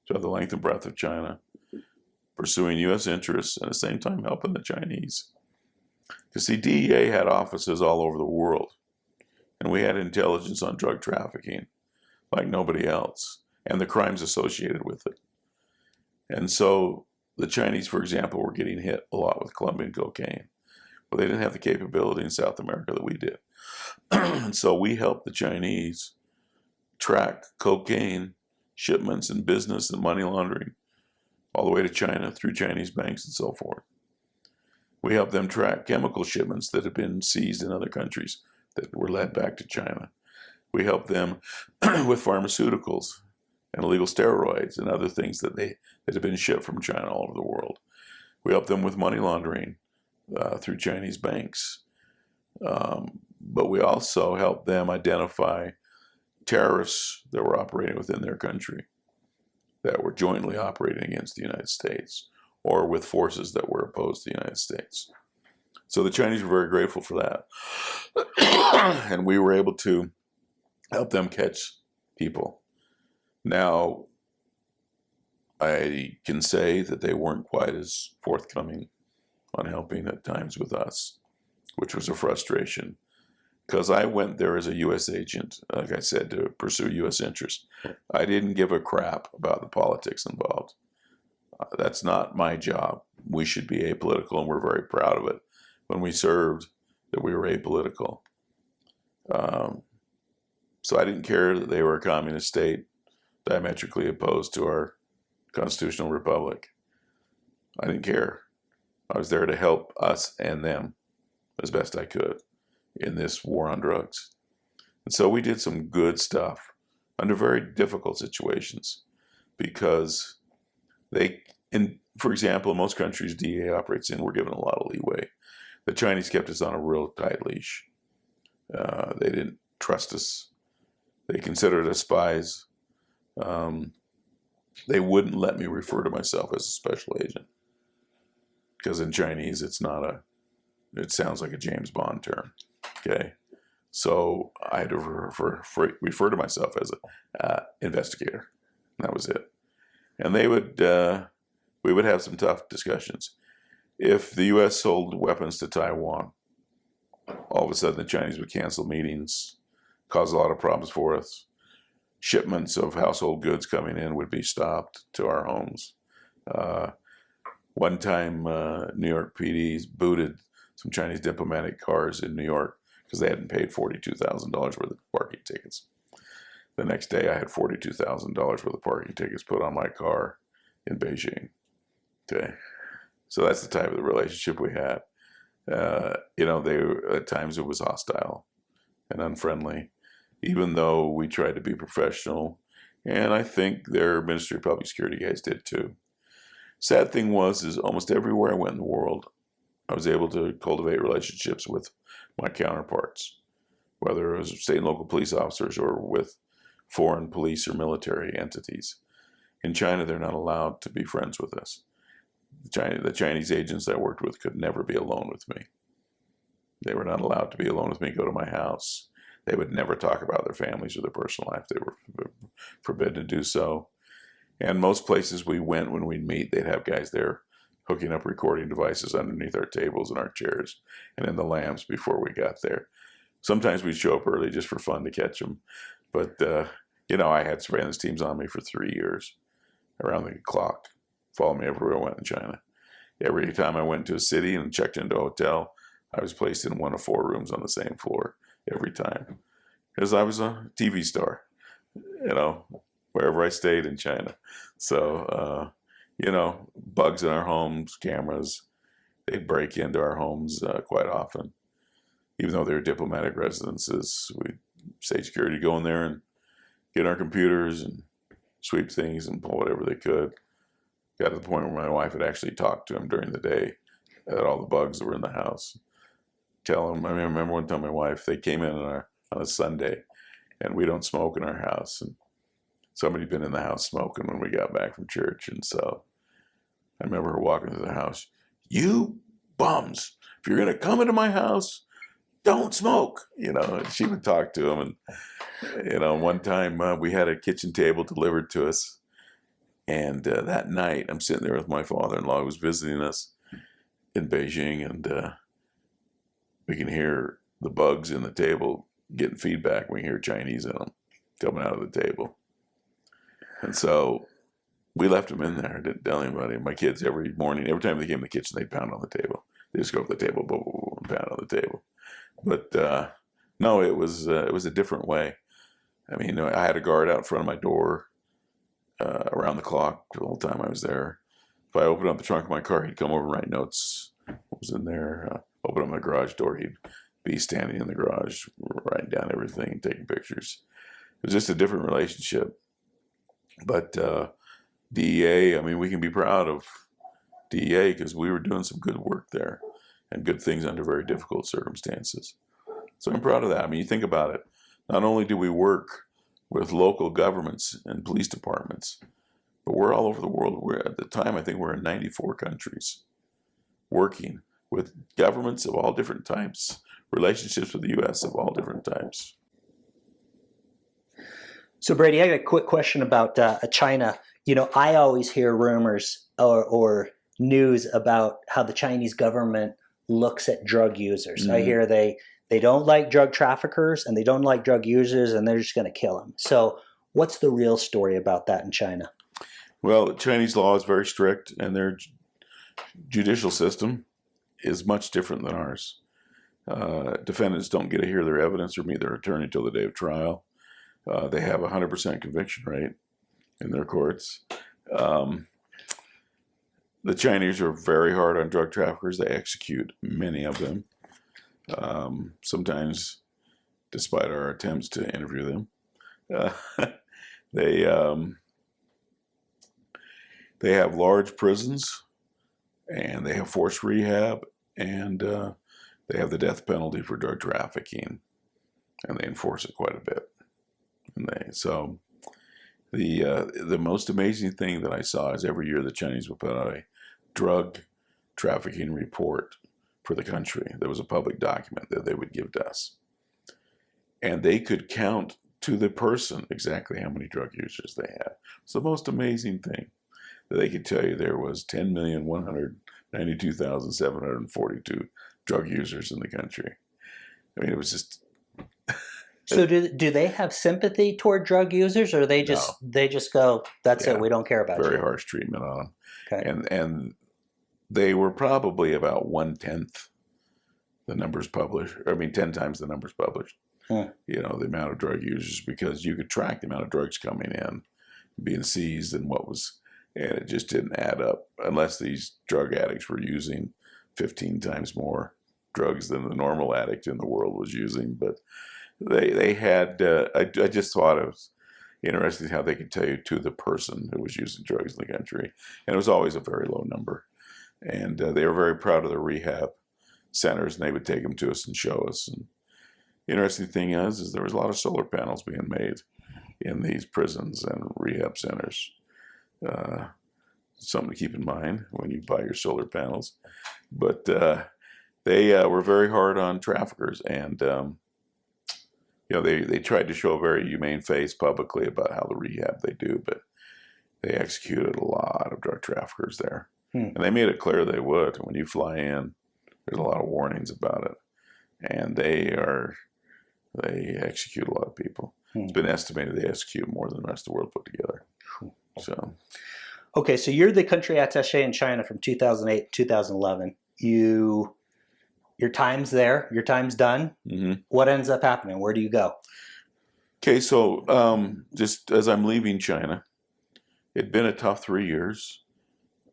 throughout the length and breadth of China, pursuing U.S. interests and at the same time helping the Chinese. You see, DEA had offices all over the world, and we had intelligence on drug trafficking like nobody else, and the crimes associated with it. And so the Chinese, for example, were getting hit a lot with Colombian cocaine. Well, they didn't have the capability in South America that we did. And so we helped the Chinese track cocaine shipments and business and money laundering all the way to China through Chinese banks and so forth. We helped them track chemical shipments that had been seized in other countries that were led back to China. We helped them with pharmaceuticals and illegal steroids and other things that had been shipped from China all over the world. We helped them with money laundering through Chinese banks. But we also helped them identify terrorists that were operating within their country, that were jointly operating against the United States or with forces that were opposed to the United States. So the Chinese were very grateful for that. And we were able to help them catch people. Now, I can say that they weren't quite as forthcoming on helping at times with us, which was a frustration. Because I went there as a U.S. agent, like I said, to pursue U.S. interests. I didn't give a crap about the politics involved. That's not my job. We should be apolitical, and we're very proud of it. When we served, that we were apolitical. So I didn't care that they were a communist state, diametrically opposed to our constitutional republic. I didn't care. I was there to help us and them as best I could in this war on drugs. And so we did some good stuff under very difficult situations because for example, in most countries DEA operates in, we're given a lot of leeway. The Chinese kept us on a real tight leash. They didn't trust us. They considered us spies. They wouldn't let me refer to myself as a special agent because in Chinese it sounds like a James Bond term. Okay, so I had to refer to myself as an investigator. And that was it. And we would have some tough discussions. If the U.S. sold weapons to Taiwan, all of a sudden the Chinese would cancel meetings, cause a lot of problems for us. Shipments of household goods coming in would be stopped to our homes. One time, New York PDs booted some Chinese diplomatic cars in New York because they hadn't paid $42,000 worth of parking tickets. The next day, I had $42,000 worth of parking tickets put on my car in Beijing. Okay, so that's the type of the relationship we had. At times it was hostile and unfriendly, even though we tried to be professional, and I think their Ministry of Public Security guys did too. Sad thing is almost everywhere I went in the world, I was able to cultivate relationships with my counterparts, whether it was state and local police officers or with foreign police or military entities. In China, they're not allowed to be friends with us. The Chinese agents I worked with could never be alone with me. They were not allowed to be alone with me, go to my house. They would never talk about their families or their personal life. They were forbidden to do so. And most places we went, when we'd meet, they'd have guys there hooking up recording devices underneath our tables and our chairs and in the lamps before we got there. Sometimes we'd show up early just for fun to catch them. But, I had surveillance teams on me for 3 years around the clock, followed me everywhere I went in China. Every time I went to a city and checked into a hotel, I was placed in one of 4 rooms on the same floor every time. Because I was a TV star, wherever I stayed in China. So, bugs in our homes, cameras, they break into our homes quite often. Even though they were diplomatic residences, we state security go in there and get our computers and sweep things and pull whatever they could. Got to the point where my wife would actually talk to him during the day at all the bugs that were in the house. Tell them. I mean, I remember one time my wife, they came in on a Sunday, and we don't smoke in our house, and somebody had been in the house smoking when we got back from church, and so I remember her walking through the house. You bums! If you're gonna come into my house, don't smoke. And she would talk to them, and one time we had a kitchen table delivered to us, and that night I'm sitting there with my father-in-law who was visiting us in Beijing, and we can hear the bugs in the table getting feedback. We can hear Chinese in them coming out of the table. And so we left them in there. Didn't tell anybody. My kids, every morning, every time they came in the kitchen, they'd pound on the table. They just go up to the table, boom, boom, boom, and pound on the table. But no, it was a different way. I mean, I had a guard out in front of my door around the clock the whole time I was there. If I opened up the trunk of my car, he'd come over and write notes. What was in there? Open up my garage door, he'd be standing in the garage, writing down everything and taking pictures. It was just a different relationship. But DEA, I mean, we can be proud of DEA because we were doing some good work there and good things under very difficult circumstances. So I'm proud of that. I mean, you think about it. Not only do we work with local governments and police departments, but we're all over the world. At the time, I think we're in 94 countries working with governments of all different types, relationships with the U.S. of all different types. So, Brady, I got a quick question about China. I always hear rumors or news about how the Chinese government looks at drug users. I hear they don't like drug traffickers and they don't like drug users and they're just going to kill them. So what's the real story about that in China? Well, Chinese law is very strict and their judicial system is much different than ours. Defendants don't get to hear their evidence or meet their attorney until the day of trial. They have a 100% conviction rate in their courts. The Chinese are very hard on drug traffickers. They execute many of them, sometimes despite our attempts to interview them. They have large prisons, and they have forced rehab, and they have the death penalty for drug trafficking, and they enforce it quite a bit. So the most amazing thing that I saw is every year the Chinese would put out a drug trafficking report for the country. There was a public document that they would give to us. And they could count to the person exactly how many drug users they had. It's the most amazing thing that they could tell you there was 10,192,742 drug users in the country. I mean, it was just... So do they have sympathy toward drug users, or they just go, that's it, we don't care about very you? harsh treatment on them. Okay. And they were probably about 1/10 the numbers published. 10 times the numbers published. The amount of drug users, because you could track the amount of drugs coming in, being seized, and it just didn't add up unless these drug addicts were using 15 times more drugs than the normal addict in the world was using. But they had, I just thought it was interesting how they could tell you to the person who was using drugs in the country. And it was always a very low number. And they were very proud of their rehab centers, and they would take them to us and show us. And the interesting thing is there was a lot of solar panels being made in these prisons and rehab centers. Something to keep in mind when you buy your solar panels. But they were very hard on traffickers, and they tried to show a very humane face publicly about how the rehab they do, but they executed a lot of drug traffickers there. And they made it clear they would. When you fly in, there's a lot of warnings about it. And they execute a lot of people. It's been estimated they execute more than the rest of the world put together. So, okay, so you're the country attaché in China from 2008 to 2011. Your time's there. Your time's done. What ends up happening? Where do you go? Okay, so just as I'm leaving China, it'd been a tough 3 years.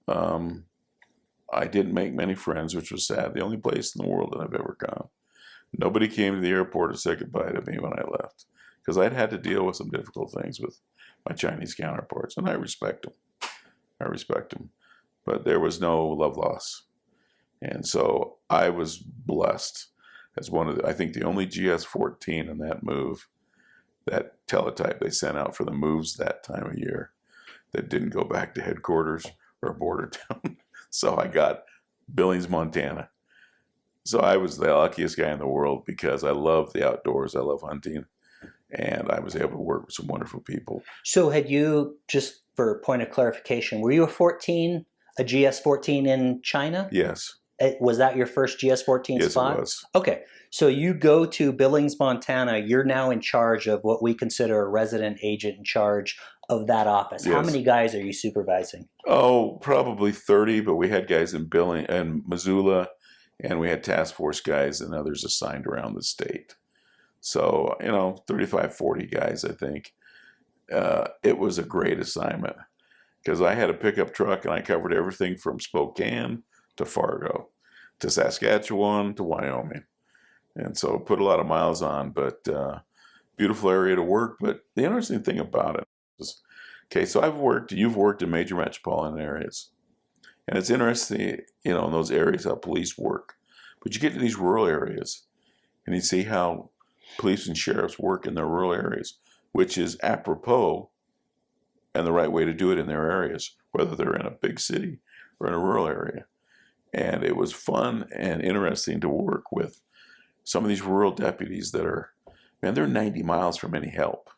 I didn't make many friends, which was sad. The only place in the world that I've ever gone. Nobody came to the airport to say goodbye to me when I left, because I'd had to deal with some difficult things with my Chinese counterparts, and I respect them. But there was no love loss. And so I was blessed as one of I think the only GS-14 in that move, that teletype they sent out for the moves that time of year, that didn't go back to headquarters or a border town. So I got Billings, Montana. So I was the luckiest guy in the world because I love the outdoors. I love hunting. And I was able to work with some wonderful people. So had you, just for a point of clarification, were you a GS-14 in China? Yes. Was that your first GS-14 Yes, spot? it was. Okay. So you go to Billings, Montana. You're now in charge of what we consider a resident agent in charge of that office. Yes. How many guys are you supervising? Oh, probably 30, but we had guys in Billings and Missoula, and we had task force guys and others assigned around the state. So, 35, 40 guys, I think. It was a great assignment because I had a pickup truck and I covered everything from Spokane to Fargo to Saskatchewan to Wyoming. And so put a lot of miles on, but beautiful area to work. But the interesting thing about it is, okay, so you've worked in major metropolitan areas. And it's interesting, in those areas how police work. But you get to these rural areas and you see how police and sheriffs work in their rural areas, which is apropos and the right way to do it in their areas, whether they're in a big city or in a rural area. And it was fun and interesting to work with some of these rural deputies that they're 90 miles from any help.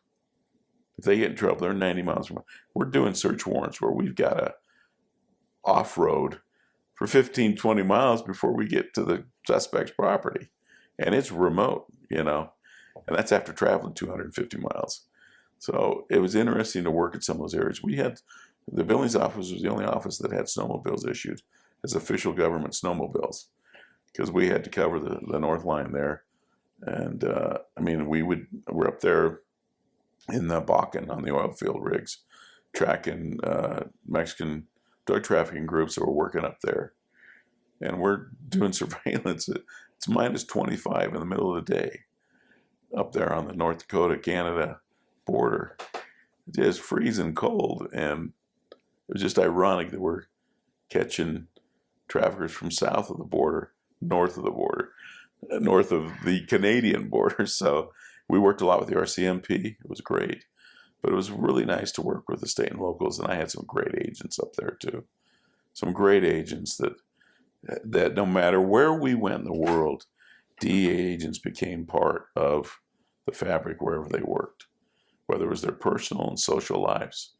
If they get in trouble, they're 90 miles from. We're doing search warrants where we've got to off-road for 15, 20 miles before we get to the suspect's property. And it's remote, and that's after traveling 250 miles. So it was interesting to work in some of those areas. The Billings office was the only office that had snowmobiles issued as official government snowmobiles, because we had to cover the North Line there. And we're up there in the Bakken on the oil field rigs, tracking Mexican drug trafficking groups that were working up there. And we're doing surveillance. It's minus 25 in the middle of the day up there on the North Dakota-Canada border. It is freezing cold, and it was just ironic that we're catching traffickers from south of the border, north of the border, north of the Canadian border. So we worked a lot with the RCMP. It was great. But it was really nice to work with the state and locals, and I had some great agents up there too. Some great agents that no matter where we went in the world, DEA agents became part of the fabric wherever they worked, whether it was their personal and social lives,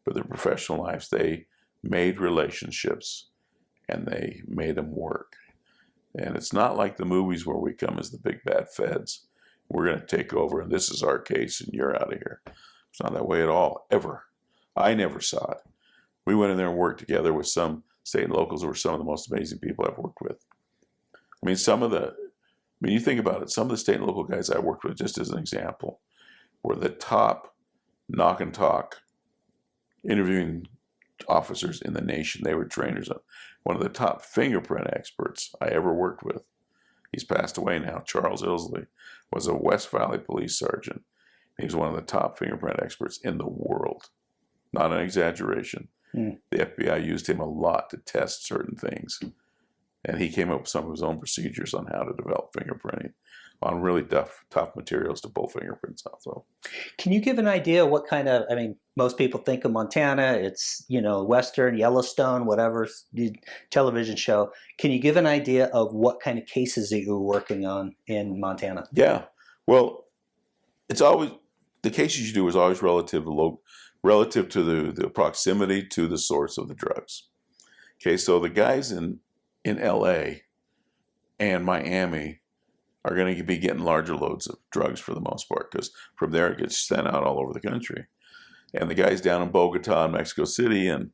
but their professional lives. They made relationships and they made them work. And it's not like the movies where we come as the big bad feds. We're going to take over and this is our case and you're out of here. It's not that way at all, ever. I never saw it. We went in there and worked together with some state and locals who were some of the most amazing people I've worked with. You think about it, some of the state and local guys I worked with, just as an example, were the top knock and talk interviewing officers in the nation. They were trainers. One of the top fingerprint experts I ever worked with. He's passed away now. Charles Ilsley was a West Valley police sergeant. He was one of the top fingerprint experts in the world. Not an exaggeration. The FBI used him a lot to test certain things. And he came up with some of his own procedures on how to develop fingerprinting on really tough materials to pull fingerprints off of. Can you give an idea what kind of, most people think of Montana, it's, Western, Yellowstone, whatever television show. Can you give an idea of what kind of cases that you were working on in Montana? Yeah. Well, it's always, the cases you do is always relative to the proximity to the source of the drugs. Okay, so the guys in LA and Miami are going to be getting larger loads of drugs for the most part, because from there it gets sent out all over the country. And the guys down in Bogota and Mexico City and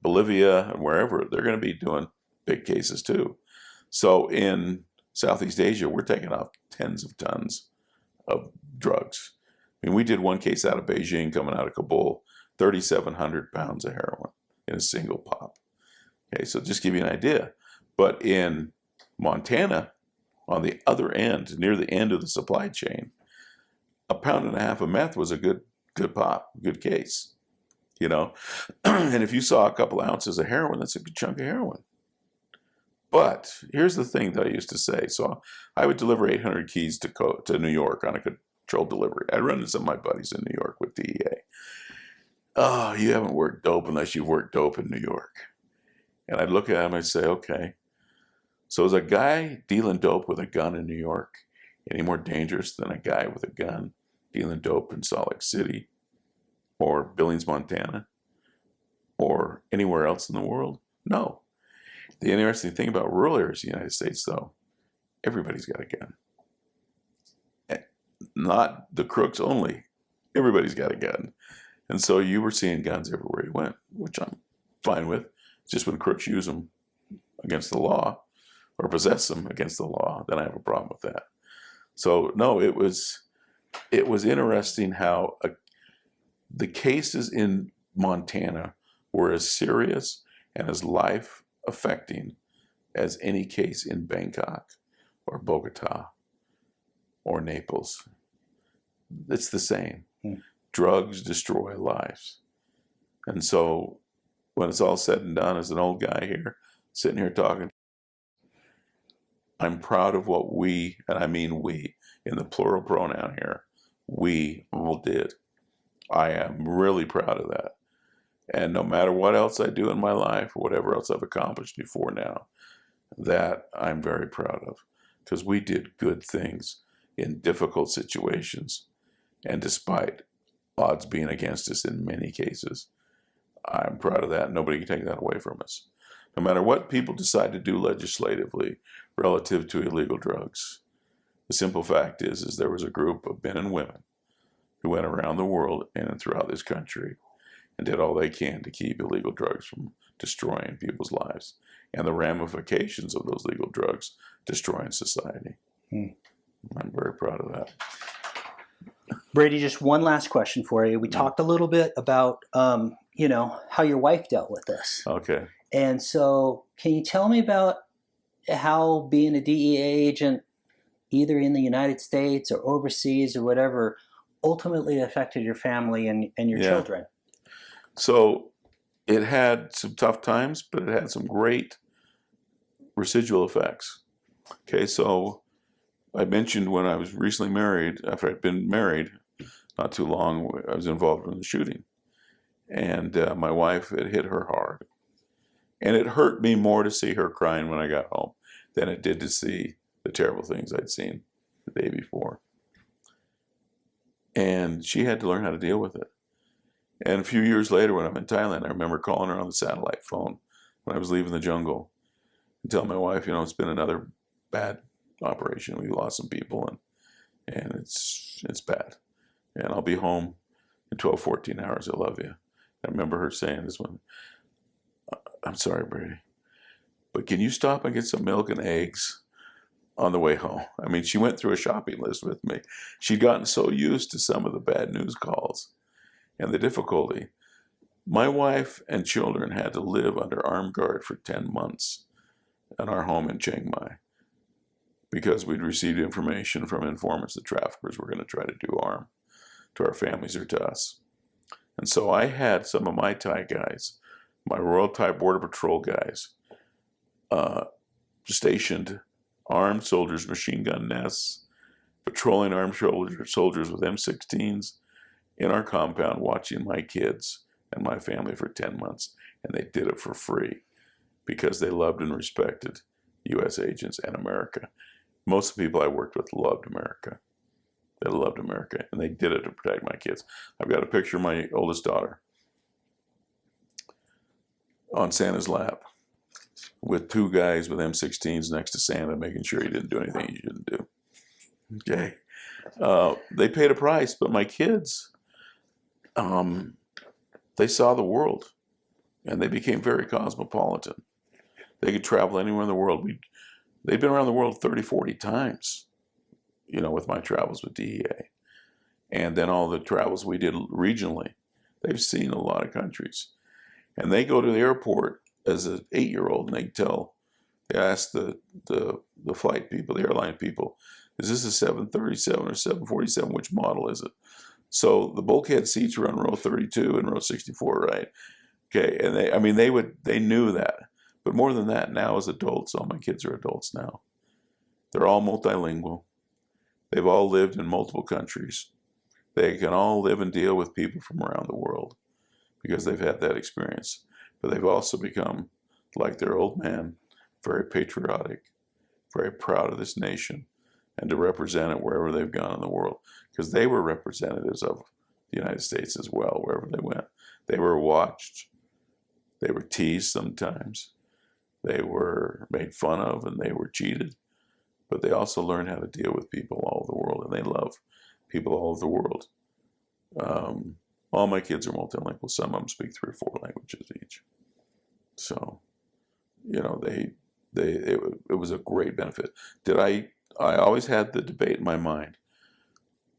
Bolivia and wherever, they're going to be doing big cases too. So in Southeast Asia, we're taking off tens of tons of drugs. We did one case out of Beijing coming out of Kabul, 3,700 pounds of heroin in a single pop. Okay, so just give you an idea. But in Montana, on the other end, near the end of the supply chain, 1.5 pounds of meth was a good pop, good case. And if you saw a couple ounces of heroin, that's a good chunk of heroin. But here's the thing that I used to say. So I would deliver 800 keys to New York on a controlled delivery. I'd run into some of my buddies in New York with DEA. Oh, you haven't worked dope unless you've worked dope in New York. And I'd look at him and I'd say, okay, so is a guy dealing dope with a gun in New York any more dangerous than a guy with a gun dealing dope in Salt Lake City or Billings, Montana, or anywhere else in the world? No. The interesting thing about rural areas of the United States, though, everybody's got a gun. Not the crooks only. Everybody's got a gun. And so you were seeing guns everywhere you went, which I'm fine with. It's just when crooks use them against the law or possess them against the law, then I have a problem with that. So no, it was interesting how the cases in Montana were as serious and as life affecting as any case in Bangkok or Bogota or Naples. It's the same. Drugs destroy lives. And so when it's all said and done, as an old guy here, sitting here talking, I'm proud of what we, and I mean we, in the plural pronoun here, we all did. I am really proud of that. And no matter what else I do in my life, or whatever else I've accomplished before now, that I'm very proud of. Because we did good things in difficult situations. And despite odds being against us in many cases, I'm proud of that. Nobody can take that away from us. No matter what people decide to do legislatively relative to illegal drugs, the simple fact is there was a group of men and women who went around the world and throughout this country and did all they can to keep illegal drugs from destroying people's lives and the ramifications of those legal drugs destroying society. I'm very proud of that. Brady, just one last question for you. We talked a little bit about, how your wife dealt with this. Okay. And so can you tell me about how being a DEA agent, either in the United States or overseas or whatever, ultimately affected your family and your children? So it had some tough times, but it had some great residual effects. Okay, so I mentioned when I was recently married, after I'd been married not too long, I was involved in the shooting. And my wife, it hit her hard. And it hurt me more to see her crying when I got home than it did to see the terrible things I'd seen the day before. And she had to learn how to deal with it. And a few years later, when I'm in Thailand, I remember calling her on the satellite phone when I was leaving the jungle and telling my wife, it's been another bad operation. We lost some people, and it's bad. And I'll be home in 12, 14 hours. I love you. I remember her saying this one, I'm sorry, Brady, but can you stop and get some milk and eggs on the way home? I mean, she went through a shopping list with me. She'd gotten so used to some of the bad news calls and the difficulty. My wife and children had to live under armed guard for 10 months in our home in Chiang Mai because we'd received information from informants that traffickers were going to try to do harm to our families or to us. And so I had some of my Thai guys, my Royal Thai Border Patrol guys, stationed armed soldiers, machine gun nests, patrolling armed soldiers with M16s in our compound, watching my kids and my family for 10 months. And they did it for free because they loved and respected U.S. agents and America. Most of the people I worked with loved America. They loved America, and they did it to protect my kids. I've got a picture of my oldest daughter on Santa's lap with two guys with M16s next to Santa, making sure he didn't do anything he shouldn't do. Okay. They paid a price, but my kids, they saw the world, and they became very cosmopolitan. They could travel anywhere in the world. They'd been around the world 30, 40 times, with my travels with DEA. And then all the travels we did regionally. They've seen a lot of countries. And they go to the airport as an 8-year-old, and they ask the flight people, the airline people, is this a 737 or 747? Which model is it? So the bulkhead seats were on row 32 and row 64, right? Okay, and they knew that. But more than that, now as adults, all my kids are adults now. They're all multilingual. They've all lived in multiple countries. They can all live and deal with people from around the world because they've had that experience. But they've also become, like their old man, very patriotic, very proud of this nation, and to represent it wherever they've gone in the world. Because they were representatives of the United States as well, wherever they went. They were watched. They were teased sometimes. They were made fun of, and they were cheated. But they also learned how to deal with people all over the world, and they love people all over the world. All my kids are multilingual. Some of them speak 3 or 4 languages each. So, you know, it was a great benefit. I always had the debate in my mind.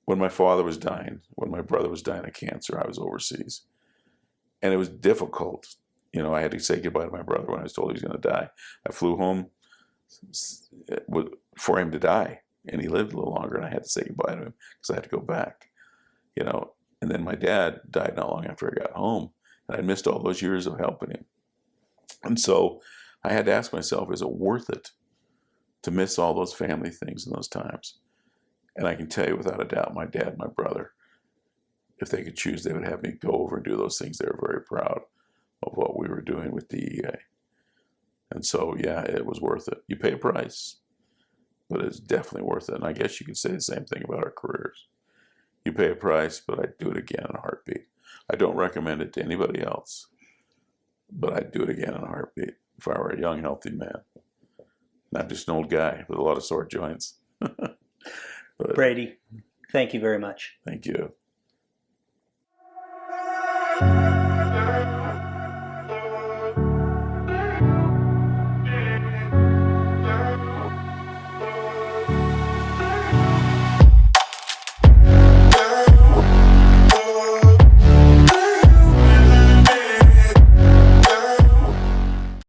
When my father was dying, when my brother was dying of cancer, I was overseas. And it was difficult. You know, I had to say goodbye to my brother when I was told he was going to die. I flew home for him to die, and he lived a little longer, and I had to say goodbye to him because I had to go back. You know, and then my dad died not long after I got home, and I missed all those years of helping him. And so I had to ask myself, is it worth it to miss all those family things in those times? And I can tell you without a doubt, my dad and my brother, if they could choose, they would have me go over and do those things. They were very proud of what we were doing with DEA. And so, yeah, it was worth it. You pay a price, but it's definitely worth it. And I guess you could say the same thing about our careers. You pay a price, but I'd do it again in a heartbeat. I don't recommend it to anybody else, but I'd do it again in a heartbeat if I were a young, healthy man. Not just an old guy with a lot of sore joints. But, Brady, thank you very much. Thank you.